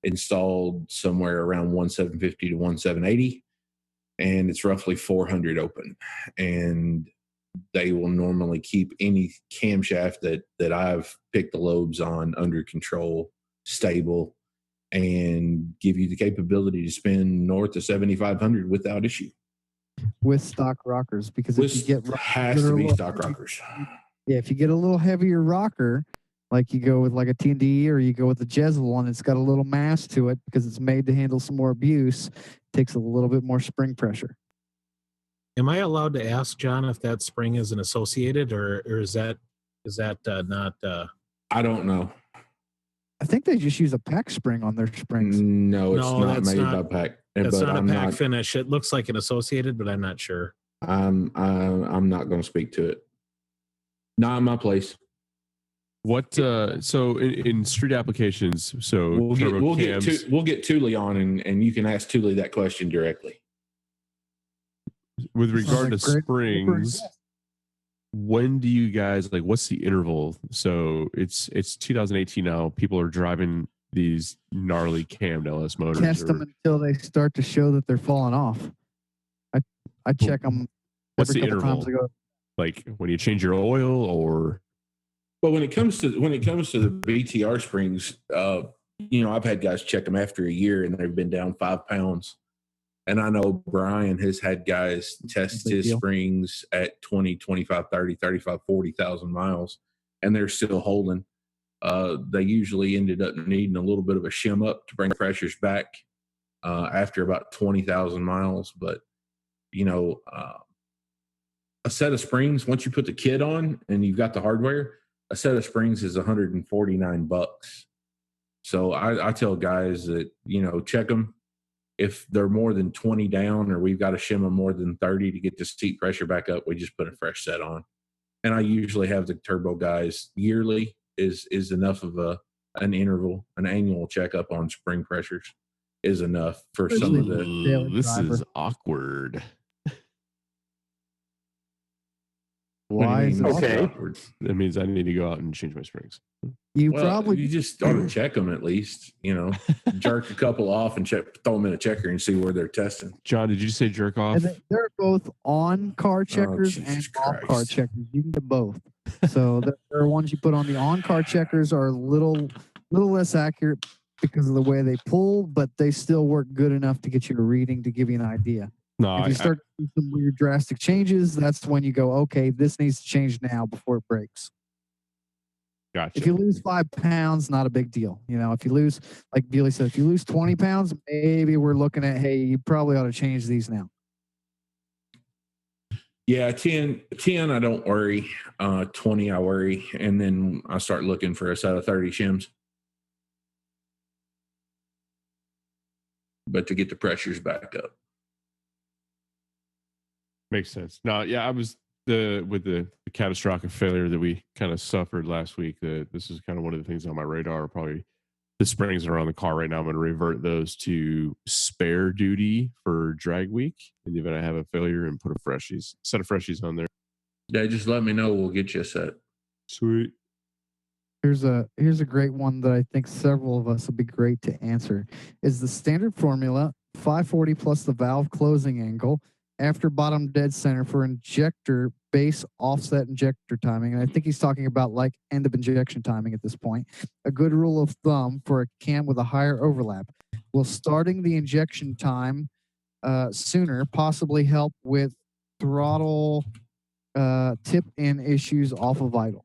installed somewhere around 1750 to 1780, and it's roughly 400 open. And they will normally keep any camshaft that I've picked the lobes on under control, stable, and give you the capability to spin north of 7,500 without issue. With stock rockers, because if you get has to be stock rockers. Yeah, if you get a little heavier rocker, like you go with like a T&D or you go with the Jezebel and it's got a little mass to it because it's made to handle some more abuse, takes a little bit more spring pressure. Am I allowed to ask John if that spring is an associated or is that not? I don't know. I think they just use a PAC spring on their springs. No, it's not made by PAC. That's not a PAC finish. It looks like an associated, but I'm not sure. I'm not going to speak to it. Not in my place. What so in street applications? So we'll get Thule on, and you can ask Thule that question directly. With regard to springs, when do you guys what's the interval? So it's 2018 now. People are driving these gnarly cammed LS motors. Test them until they start to show that they're falling off. I check them. What's the interval? Like when you change your oil, or? Well, when it comes to the BTR springs, I've had guys check them after a year and they've been down 5 pounds. And I know Brian has had guys test his springs at 20, 25, 30, 35, 40,000 miles, and they're still holding. They usually ended up needing a little bit of a shim up to bring pressures back after about 20,000 miles. But, a set of springs, once you put the kit on and you've got the hardware, a set of springs is $149. So I tell guys that, check them. If they're more than 20 down or we've got to shim them more than 30 to get the seat pressure back up, we just put a fresh set on. And I usually have the turbo guys yearly is enough of an interval, an annual checkup on spring pressures is enough for some of the. This is awkward. Why is it awkward? That means I need to go out and change my springs. You just ought to check them at least, jerk a couple off and throw them in a checker and see where they're testing. John, did you say jerk off? And they're both on car checkers and off car checkers. You can get both. So there are ones you put on the on car checkers are a little less accurate, because of the way they pull, but they still work good enough to get you a reading to give you an idea. No, If you start doing some weird drastic changes, that's when you go, okay, this needs to change now before it breaks. Gotcha. If you lose 5 pounds, not a big deal. You know, if you lose, like Bealey said, if you lose 20 pounds, maybe we're looking at, hey, you probably ought to change these now. Yeah, 10, I don't worry. 20, I worry. And then I start looking for a set of 30 shims. But to get the pressures back up. Makes sense. No, yeah, I was with the catastrophic failure that we kind of suffered last week. This is kind of one of the things on my radar. Probably the springs are on the car right now. I'm going to revert those to spare duty for drag week in the event I have a failure and put a set of freshies on there. Yeah, just let me know. We'll get you a set. Sweet. Here's a great one that I think several of us would be great to answer. Is the standard formula 540 plus the valve closing angle after bottom dead center for injector base offset injector timing? And I think he's talking about like end of injection timing at this point. A good rule of thumb for a cam with a higher overlap. Will starting the injection time sooner possibly help with throttle tip in issues off of idle?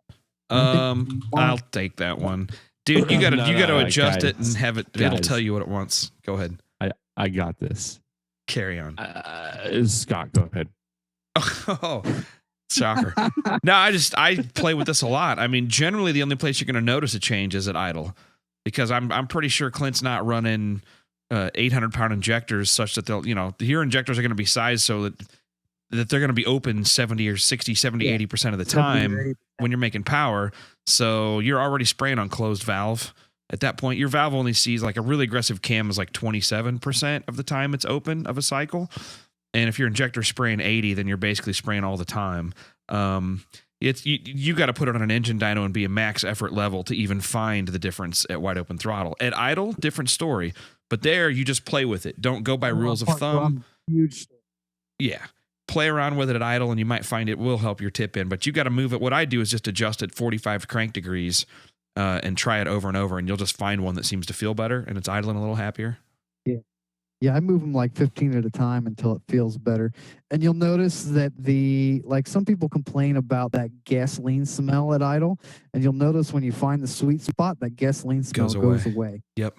I'll take that one. Dude, you gotta adjust it and have it. It'll tell you what it wants. Go ahead. I got this. Carry on. Scott, go ahead. Oh, shocker. No, I play with this a lot. I mean, generally the only place you're going to notice a change is at idle, because I'm pretty sure Clint's not running 800-pound injectors such that they'll, your injectors are going to be sized so that they're going to be open 70 or 60, 70, 80% of the time when you're making power. So you're already spraying on closed valve. At that point, your valve only sees, like, a really aggressive cam is like 27% of the time it's open of a cycle. And if your injector's spraying 80, then you're basically spraying all the time. You got to put it on an engine dyno and be a max effort level to even find the difference at wide open throttle. At idle, different story. But there, you just play with it. Don't go by rules of thumb. Huge. Yeah. Play around with it at idle, and you might find it will help your tip in. But you got to move it. What I do is just adjust it 45 crank degrees and try it over and over, and you'll just find one that seems to feel better, and it's idling a little happier. Yeah, I move them like 15 at a time until it feels better. And you'll notice that some people complain about that gasoline smell at idle. And you'll notice when you find the sweet spot, that gasoline smell goes away. Yep.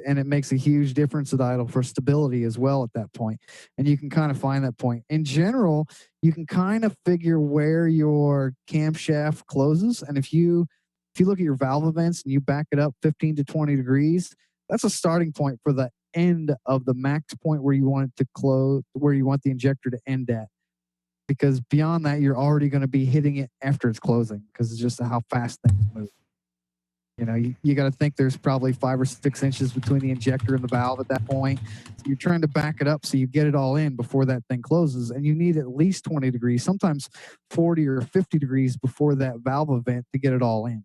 And it makes a huge difference at idle for stability as well at that point. And you can kind of find that point. In general, you can kind of figure where your camshaft closes. And if you look at your valve events and you back it up 15 to 20 degrees, that's a starting point for the end of the max point where you want it to close, where you want the injector to end at. Because beyond that, you're already going to be hitting it after it's closing, because it's just how fast things move. You got to think there's probably 5 or 6 inches between the injector and the valve at that point. So you're trying to back it up so you get it all in before that thing closes. And you need at least 20 degrees, sometimes 40 or 50 degrees before that valve event to get it all in.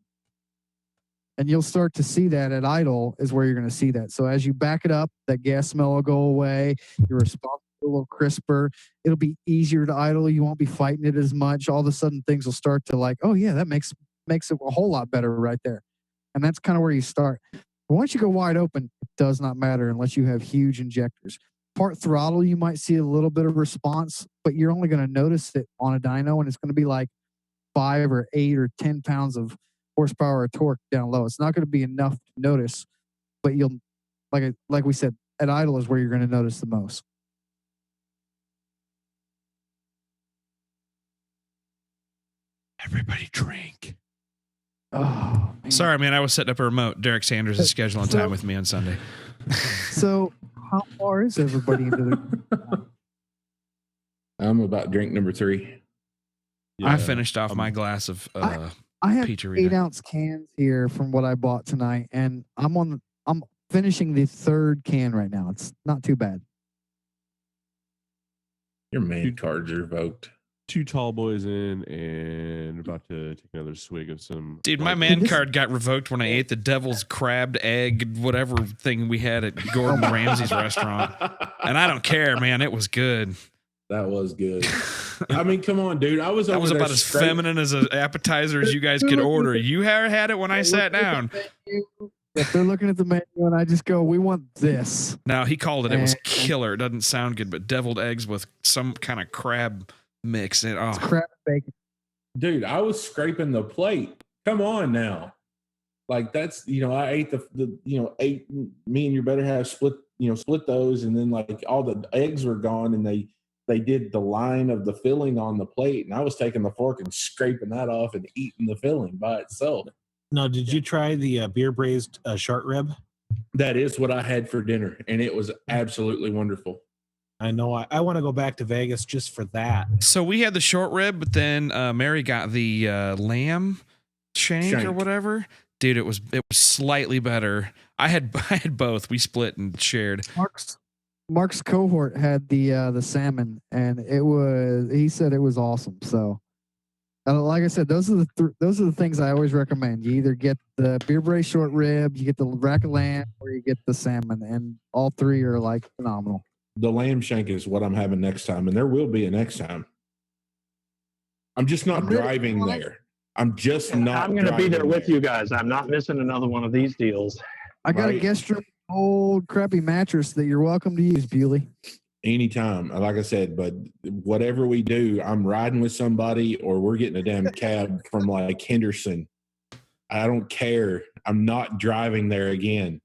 And you'll start to see that at idle is where you're going to see that. So as you back it up, that gas smell will go away. Your response will be a little crisper. It'll be easier to idle. You won't be fighting it as much. All of a sudden things will start to like, oh yeah, that makes it a whole lot better right there. And that's kind of where you start. But once you go wide open, it does not matter unless you have huge injectors. Part throttle, you might see a little bit of response, but you're only going to notice it on a dyno, and it's going to be like 5 or 8 or 10 pounds of horsepower or torque down low. It's not going to be enough to notice, but you'll, like we said, at idle is where you're going to notice the most. Everybody drink. Oh, man. Sorry, man. I was setting up a remote. Derek Sanders is scheduling time with me on Sunday. So how far is everybody into the... I'm about drink number 3. Yeah, I finished off my glass of I have Peterita. 8-ounce cans here from what I bought tonight, and I'm finishing the 3rd can right now. It's not too bad. Your main cards are revoked. 2 tall boys in and about to take another swig of some. Dude, my man card got revoked when I ate the devil's crabbed egg, whatever thing we had at Gordon Ramsay's restaurant. And I don't care, man. It was good. That was good. I mean, come on, dude. That was about as feminine as an appetizer as you guys could order. You had it when I sat down. If they're looking at the menu and I just go, we want this. Now he called it. It was killer. It doesn't sound good, but deviled eggs with some kind of crab mix. And It's crab bacon. Dude, I was scraping the plate. Come on now. Like that's, I ate ate me and your better half split those. And then like all the eggs were gone and they did the line of the filling on the plate. And I was taking the fork and scraping that off and eating the filling by itself. Now, did you try the beer braised short rib? That is what I had for dinner. And it was absolutely wonderful. I know. I want to go back to Vegas just for that. So we had the short rib, but then Mary got the lamb shank or whatever. Dude, it was slightly better. I had both. We split and shared. Mark's cohort had the salmon, and he said it was awesome. So, like I said, those are the things I always recommend. You either get the beer braised short rib, you get the rack of lamb, or you get the salmon, and all three are like phenomenal. The lamb shank is what I'm having next time, and there will be a next time. I'm just not driving there. I'm going to be there with you guys. I'm not missing another one of these deals. I got a guest room old crappy mattress that you're welcome to use, Bewley. Anytime, like I said, but whatever we do, I'm riding with somebody or we're getting a damn cab from like Henderson. I don't care. I'm not driving there again.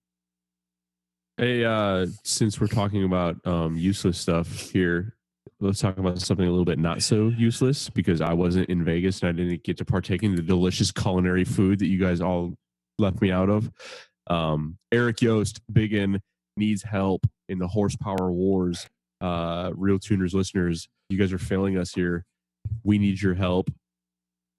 Hey, since we're talking about useless stuff here, let's talk about something a little bit not so useless, because I wasn't in Vegas and I didn't get to partake in the delicious culinary food that you guys all left me out of. Eric Yost, Biggin, needs help in the horsepower wars. RealTuners listeners, you guys are failing us here. We need your help.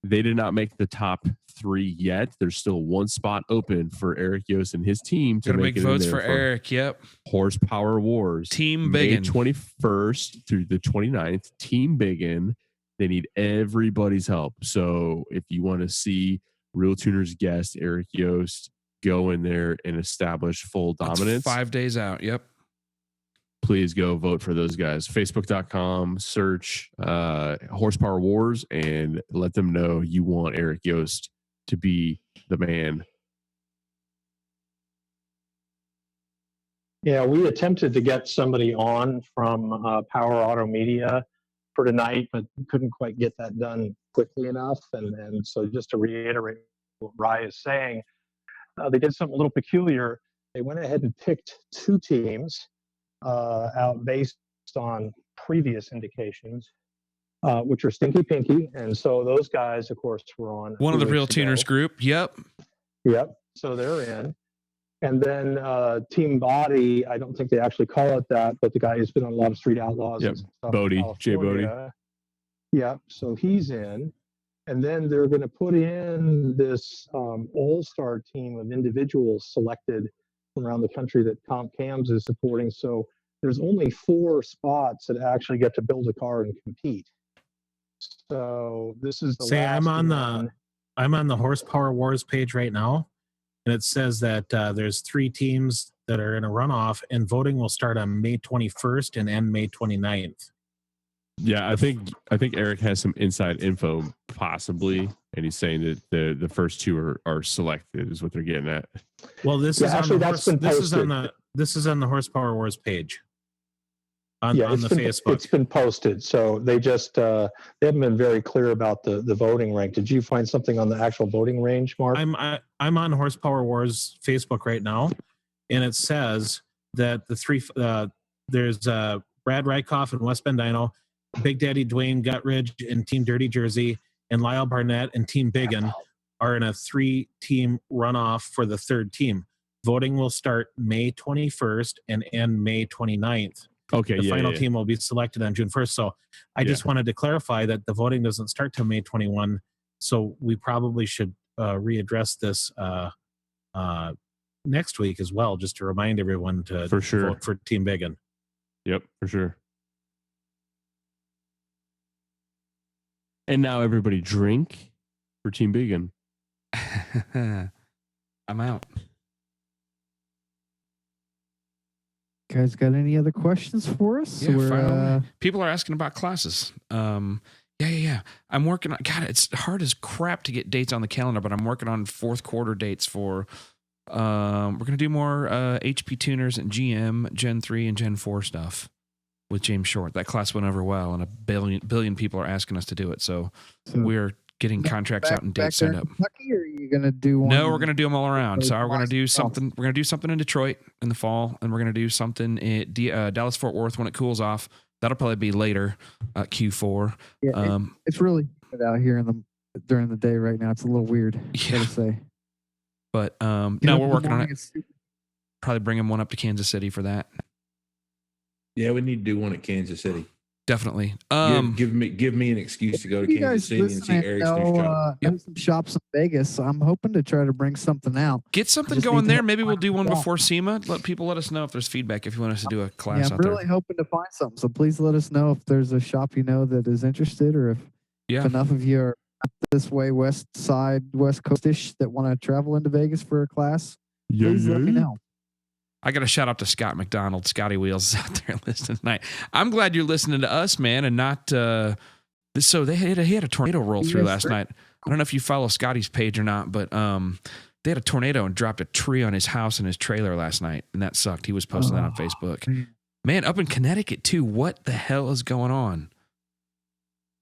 They did not make the top 3 yet. There's still one spot open for Eric Yost and his team to make votes for Eric. Yep. Horsepower Wars. Team Biggin. May 21st through the 29th. Team Biggin. They need everybody's help. So if you want to see RealTuners guest Eric Yost go in there and establish full dominance. That's 5 days out. Yep. Please go vote for those guys. Facebook.com, search Horsepower Wars and let them know you want Eric Yost to be the man. Yeah, we attempted to get somebody on from Power Auto Media for tonight, but couldn't quite get that done quickly enough. And so just to reiterate what Rye is saying, they did something a little peculiar. They went ahead and picked 2 teams out based on previous indications, which are Stinky Pinky. And so those guys, of course, were on one of the RealTuners group. Yep. So they're in. And then Team Body, I don't think they actually call it that, but the guy who's been on a lot of Street Outlaws. Yep. And stuff Bodie, Jay Bodie. Yeah, so he's in. And then they're going to put in this all-star team of individuals selected from around the country that Comp Cams is supporting. So there's only 4 spots that actually get to build a car and compete. So this is the last I'm on the Horsepower Wars page right now, and it says that there's 3 teams that are in a runoff, and voting will start on May 21st and end May 29th. Yeah, I think Eric has some inside info, possibly, and he's saying that the first 2 are selected, is what they're getting at. Well, this is on the Horsepower Wars page on the Facebook. It's been posted, so they just they haven't been very clear about the voting rank. Did you find something on the actual voting range, Mark? I'm on Horsepower Wars Facebook right now, and it says that the 3 there's Brad Rykoff and West Bend Dino, Big Daddy Dwayne Guttridge and Team Dirty Jersey, and Lyle Barnett and Team Biggin are in a 3-team runoff for the 3rd team. Voting will start May 21st and end May 29th. Okay, the final team will be selected on June 1st. So I just wanted to clarify that the voting doesn't start till May 21. So we probably should readdress this next week as well, just to remind everyone to vote for Team Biggin. Yep, for sure. And now everybody drink for Team Biggin. I'm out. Guys got any other questions for us? Yeah, people are asking about classes. Yeah. I'm working on, God, it's hard as crap to get dates on the calendar, but I'm working on 4th quarter dates for We're going to do more HP tuners and GM, Gen 3 and Gen 4 stuff with James Short. That class went over well, and a billion people are asking us to do it. So we're getting contracts out and dates signed up. Kentucky, or are you going to do one? No, we're going to do them all around. So we're going to do something. We're going to do something in Detroit in the fall, and we're going to do something at Dallas Fort Worth when it cools off. That'll probably be later, Q4. Yeah, it's really good out here during the day right now. It's a little weird, gotta say. But no, we're working on it. Probably bringing one up to Kansas City for that. Yeah, we need to do one at Kansas City. Definitely. Give me an excuse to go to Kansas City and see Eric's new shop. Some shops in Vegas. I'm hoping to try to bring something out. Get something going there. Maybe we'll do one before SEMA. Let us know if there's feedback if you want us to do a class out there. I'm really hoping to find something. So please let us know if there's a shop that is interested, or if enough of you are this way, west side, west coast-ish, that want to travel into Vegas for a class. Please let me know. I got a shout out to Scott McDonald. Scotty Wheels is out there listening tonight. I'm glad you're listening to us, man, and not so he had a tornado roll through last night. I don't know if you follow Scotty's page or not, but they had a tornado and dropped a tree on his house and his trailer last night, and that sucked. He was posting that on Facebook. Man, up in Connecticut too. What the hell is going on?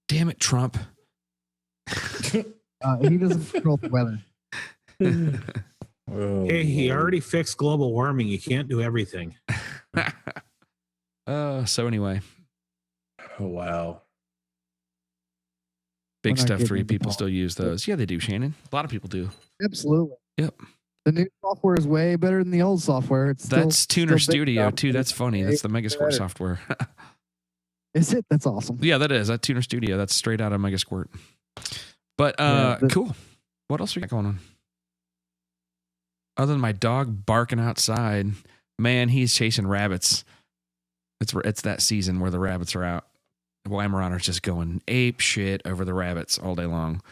Damn it, Trump. He doesn't control the weather. Hey, he already fixed global warming. You can't do everything. So anyway. Oh, wow. Big Stuff 3, people still use those. Yeah, they do, Shannon. A lot of people do. Absolutely. Yep. The new software is way better than the old software. That's Tuner Studio, too. That's funny. That's the Megasquirt software. Is it? That's awesome. Yeah, that is. That Tuner Studio. That's straight out of Megasquirt. But cool. What else we got going on? Other than my dog barking outside, man, he's chasing rabbits. It's that season where the rabbits are out. Weimaraners just going ape shit over the rabbits all day long.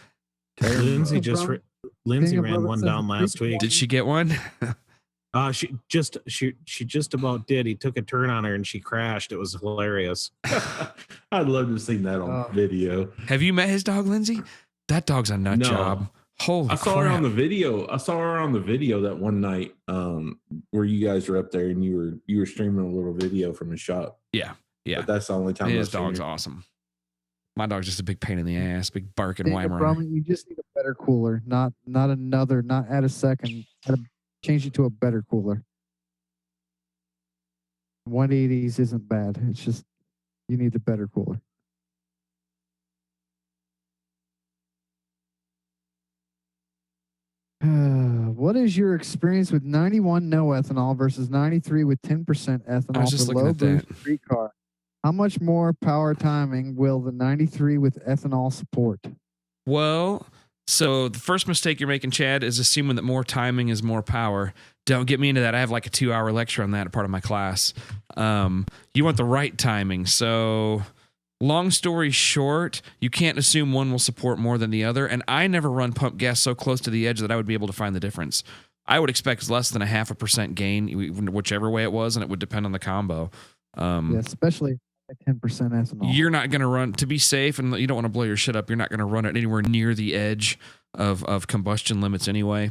Lindsay ran one down last week. Did she get one? She just about did. He took a turn on her and she crashed. It was hilarious. I'd love to have seen that on video. Have you met his dog, Lindsay? That dog's a nut job. Holy I saw crap. her on the video. I saw her on the video that one night where you guys were up there and you were streaming a little video from his shop. Yeah. But that's the only time. His dog's awesome. My dog's just a big pain in the ass, big barking Weimaraner. You just need a better cooler, not add a second. Gotta change it to a better cooler. 180s isn't bad. It's just you need the better cooler. What is your experience with 91 no ethanol versus 93 with 10% ethanol for low boost street car? How much more power timing will the 93 with ethanol support? Well, so the first mistake you're making, Chad, is assuming that more timing is more power. Don't get me into that. I have like a 2-hour lecture on that as part of my class. You want the right timing. So long story short, you can't assume one will support more than the other. And I never run pump gas so close to the edge that I would be able to find the difference. I would expect less than 0.5% gain, whichever way it was, and it would depend on the combo. Especially at 10% ethanol. You're not going to run, to be safe, and you don't want to blow your shit up, you're not going to run it anywhere near the edge of combustion limits anyway.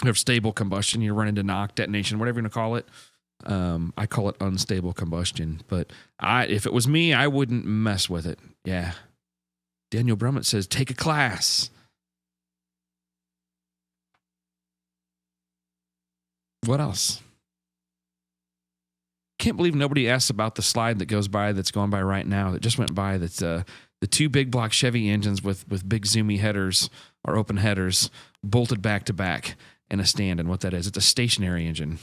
Of stable combustion, you run into knock, detonation, whatever you're going to call it. I call it unstable combustion, but if it was me, I wouldn't mess with it. Yeah. Daniel Brummett says, take a class. What else? Can't believe nobody asks about the slide that goes by, that's going by right now, that just went by. That's the 2 big block Chevy engines with big zoomy headers or open headers bolted back to back in a stand. And what that is, it's a stationary engine.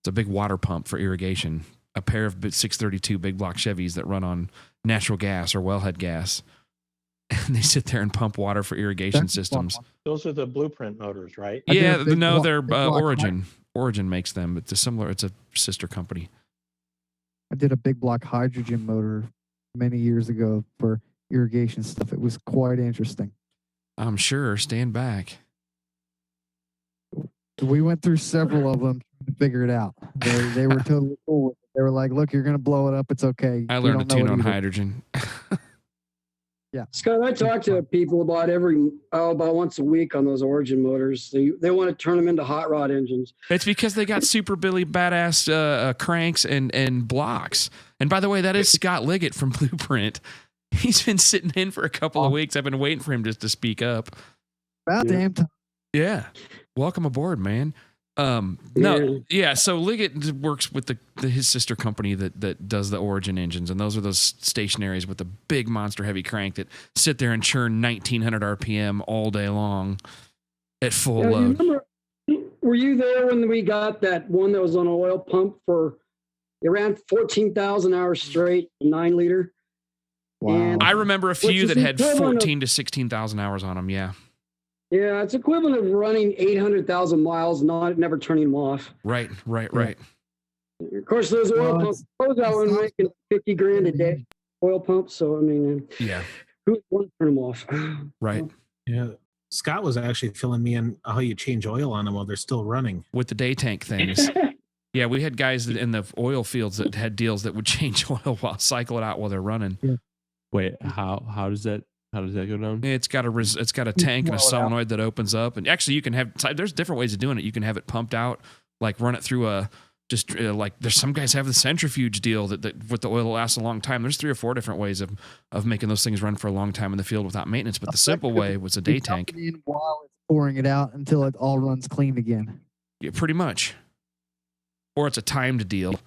It's a big water pump for irrigation. A pair of 632 big block Chevys that run on natural gas or wellhead gas. And they sit there and pump water for irrigation systems. Those are the Blueprint motors, right? Yeah, no, they're Origin. Origin makes them. It's a sister company. I did a big block hydrogen motor many years ago for irrigation stuff. It was quite interesting. I'm sure. Stand back. We went through several of them to figure it out. They were totally cool with it. They were like, look, you're going to blow it up. It's okay. I learned to tune on hydrogen. Yeah. Scott, I talk to people about about once a week on those Origin motors. They want to turn them into hot rod engines. It's because they got super Billy badass cranks and blocks. And by the way, that is Scott Liggett from Blueprint. He's been sitting in for a couple of weeks. I've been waiting for him just to speak up. About damn time. Yeah. Welcome aboard, man. So Liggett works with his sister company that does the Origin engines, and those are those stationaries with the big monster heavy crank that sit there and churn 1900 RPM all day long at full load. Were you there when we got that one that was on an oil pump it ran 14,000 hours straight, 9 liter? Wow. And I remember a few that had 14 to 16,000 hours on them. Yeah. Yeah, it's equivalent of running 800,000 miles, never turning them off. Right. Of course, those oil pumps, those out when making 50 grand a day, oil pumps. So, I mean, who wants to turn them off? Right. Yeah. Scott was actually filling me in how you change oil on them while they're still running. With the day tank things. Yeah, we had guys in the oil fields that had deals that would change oil cycle it out while they're running. Yeah. Wait, how does that go down? It's got a tank and a solenoid that opens up, and actually you can have. There's different ways of doing it. You can have it pumped out, like run it through like there's some guys have the centrifuge deal that with the oil lasts a long time. There's 3 or 4 different ways of making those things run for a long time in the field without maintenance. But the simple way was a day tank. While it's pouring it out until it all runs clean again. Yeah, pretty much. Or it's a timed deal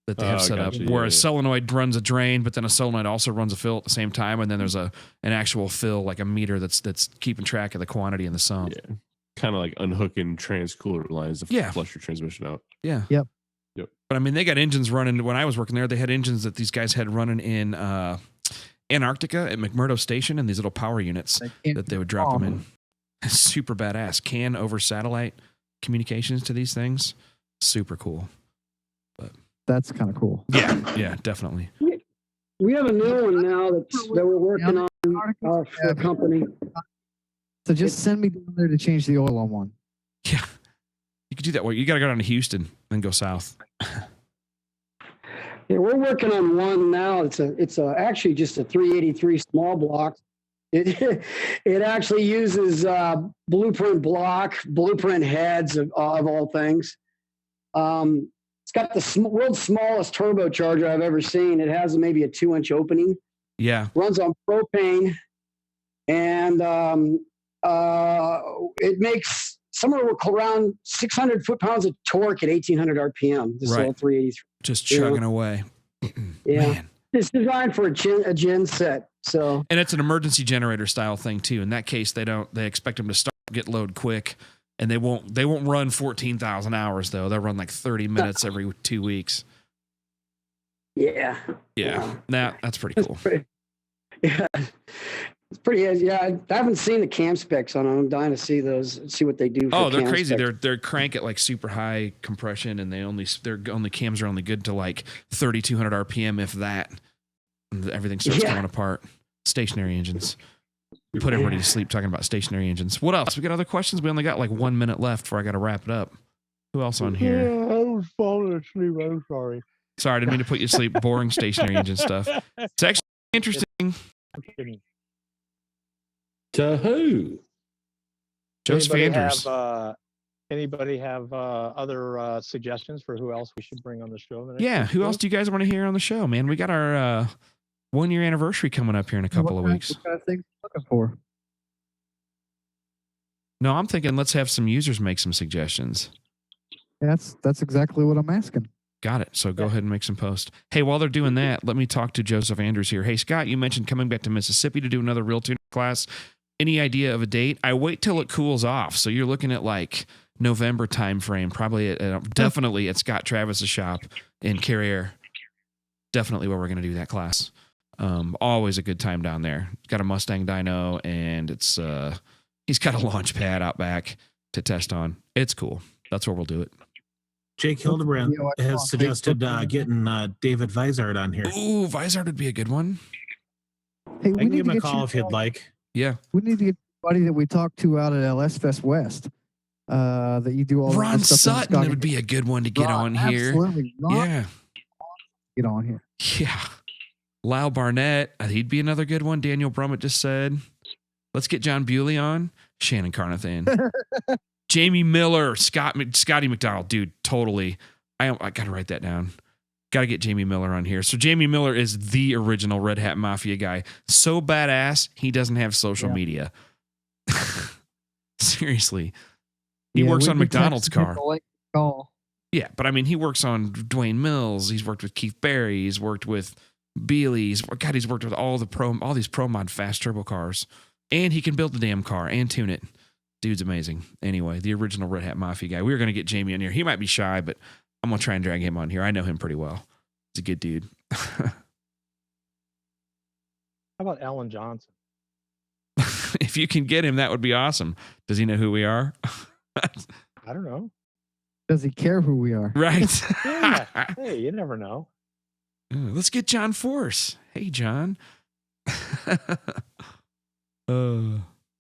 that they have set up, where a solenoid runs a drain, but then a solenoid also runs a fill at the same time, and then there's an actual fill, like a meter that's keeping track of the quantity in the sump. Yeah, kind of like unhooking transcooler lines to flush your transmission out. Yeah. Yep. But I mean, they got engines running. When I was working there, they had engines that these guys had running in Antarctica at McMurdo Station, and these little power units that they would drop them in. Super badass. CAN over satellite communications to these things. Super cool. But that's kind of cool. Yeah, definitely. We have a new one now that we're working on for a company. So just send me down there to change the oil on one. Yeah, you could do that. Well, you got to go down to Houston, then go south. Yeah, we're working on one now. It's actually just a 383 small block. It actually uses blueprint heads of all things. It's got the world's smallest turbocharger I've ever seen. It has maybe a 2-inch opening. Yeah. Runs on propane, and it makes somewhere around 600 foot-pounds of torque at 1,800 RPM. This old 383. Just chugging away. Yeah. Man. It's designed for a gen set. So. And it's an emergency generator style thing too. In that case, they expect them to get load quick. And they won't run 14,000 hours though. They'll run like 30 minutes every 2 weeks. Yeah. That's pretty cool. It's pretty. Yeah, I haven't seen the cam specs on them. I'm dying to see those. See what they do. Oh, they're crazy. Specs. They're crank at like super high compression, and their cams are only good to like 3,200 RPM, if that. And everything starts falling apart. Stationary engines. We put everybody to sleep talking about stationary engines. What else? We got other questions? We only got like 1 minute left before I got to wrap it up. Who else on here? Yeah, I was falling asleep. I'm sorry. Sorry, I didn't mean to put you to sleep. Boring stationary engine stuff. It's actually interesting. To who? Joseph Andrews. Anybody have other suggestions for who else we should bring on the show? Who else do you guys want to hear on the show, man? We got our 1-year anniversary coming up here in a couple of weeks. What kind of things are you looking for? No, I'm thinking let's have some users make some suggestions. That's exactly what I'm asking. Got it. So go ahead and make some posts. Hey, while they're doing that, let me talk to Joseph Andrews here. Hey, Scott, you mentioned coming back to Mississippi to do another RealTuners class. Any idea of a date? I wait till it cools off. So you're looking at like November timeframe, probably definitely at Scott Travis's shop in Carrier. Definitely where we're going to do that class. Always a good time down there. Got a Mustang dyno, and it's he's got a launch pad out back to test on. It's cool. That's where we'll do it. Jake Hildebrand has suggested getting David Vizard on here. Ooh, Vizard would be a good one. Hey, I can give him a call if you'd like. Yeah. We need to get somebody that we talked to out at LS Fest West. That you do all Ron the stuff. Sutton would be a good one to get on here. Absolutely. Yeah. Get on here. Yeah. Lyle Barnett, he'd be another good one. Daniel Brummett just said. Let's get John Bewley on. Shannon Carnathan. Jamie Miller, Scotty McDonald. Dude, totally. I got to write that down. Got to get Jamie Miller on here. So Jamie Miller is the original Red Hat Mafia guy. So badass, he doesn't have social media. Seriously. He works on McDonald's car. Yeah, but I mean, he works on Dwayne Mills. He's worked with Keith Barry. He's worked with Bealey. He's worked with all these Pro Mod fast turbo cars. And he can build the damn car and tune it. Dude's amazing. Anyway, the original Red Hat Mafia guy. We were going to get Jamie on here. He might be shy, but I'm going to try and drag him on here. I know him pretty well. He's a good dude. How about Alan Johnson? If you can get him, that would be awesome. Does he know who we are? I don't know. Does he care who we are? Right. Yeah. Hey, you never know. Let's get John Force. Hey, John.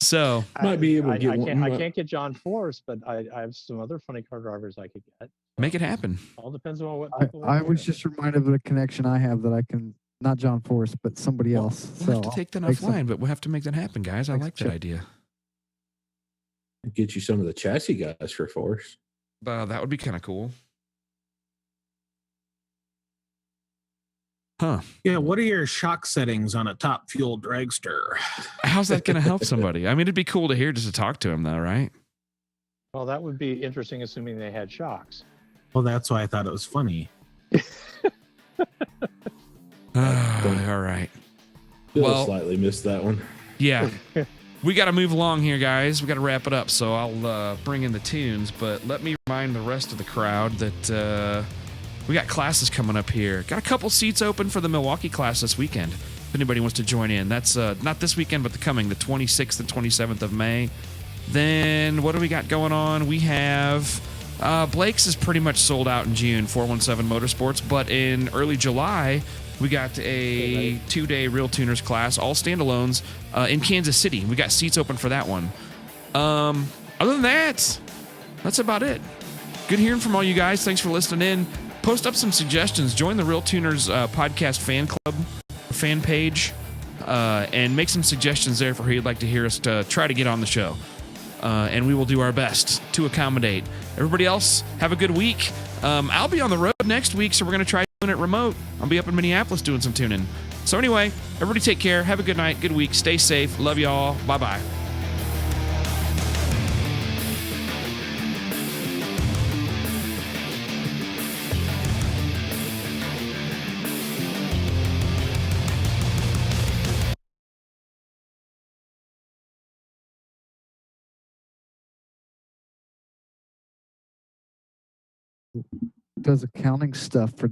So might be able to get I can't get John Force, but I have some other funny car drivers I could get. Make it happen. All depends on what people I was just reminded of a connection I have that I can, not John Force, but somebody else. We'll have to take that offline, but we'll have to make that happen, guys. I like that idea. Get you some of the chassis guys for Force. That would be kind of cool. Huh. Yeah, what are your shock settings on a top fuel dragster? How's that going to help somebody? I mean, it'd be cool to hear just to talk to him, though, right? Well, that would be interesting, assuming they had shocks. Well, that's why I thought it was funny. All right. Bill slightly missed that one. Yeah. We got to move along here, guys. We got to wrap it up, so I'll bring in the tunes, but let me remind the rest of the crowd that we got classes coming up here. Got a couple seats open for the Milwaukee class this weekend. If anybody wants to join in, that's not this weekend, but the 26th and 27th of May. Then what do we got going on? We have Blake's is pretty much sold out in June, 417 Motorsports, but in early July, we got a 2-day RealTuners class, all standalones, in Kansas City. We got seats open for that one. Other than that, that's about it. Good hearing from all you guys. Thanks for listening in. Post up some suggestions. Join the RealTuners podcast fan club, fan page, and make some suggestions there for who you'd like to hear us to try to get on the show. And we will do our best to accommodate. Everybody else, have a good week. I'll be on the road next week, so we're going to try doing it remote. I'll be up in Minneapolis doing some tuning. So anyway, everybody take care. Have a good night, good week. Stay safe. Love y'all. Bye-bye. Does accounting stuff for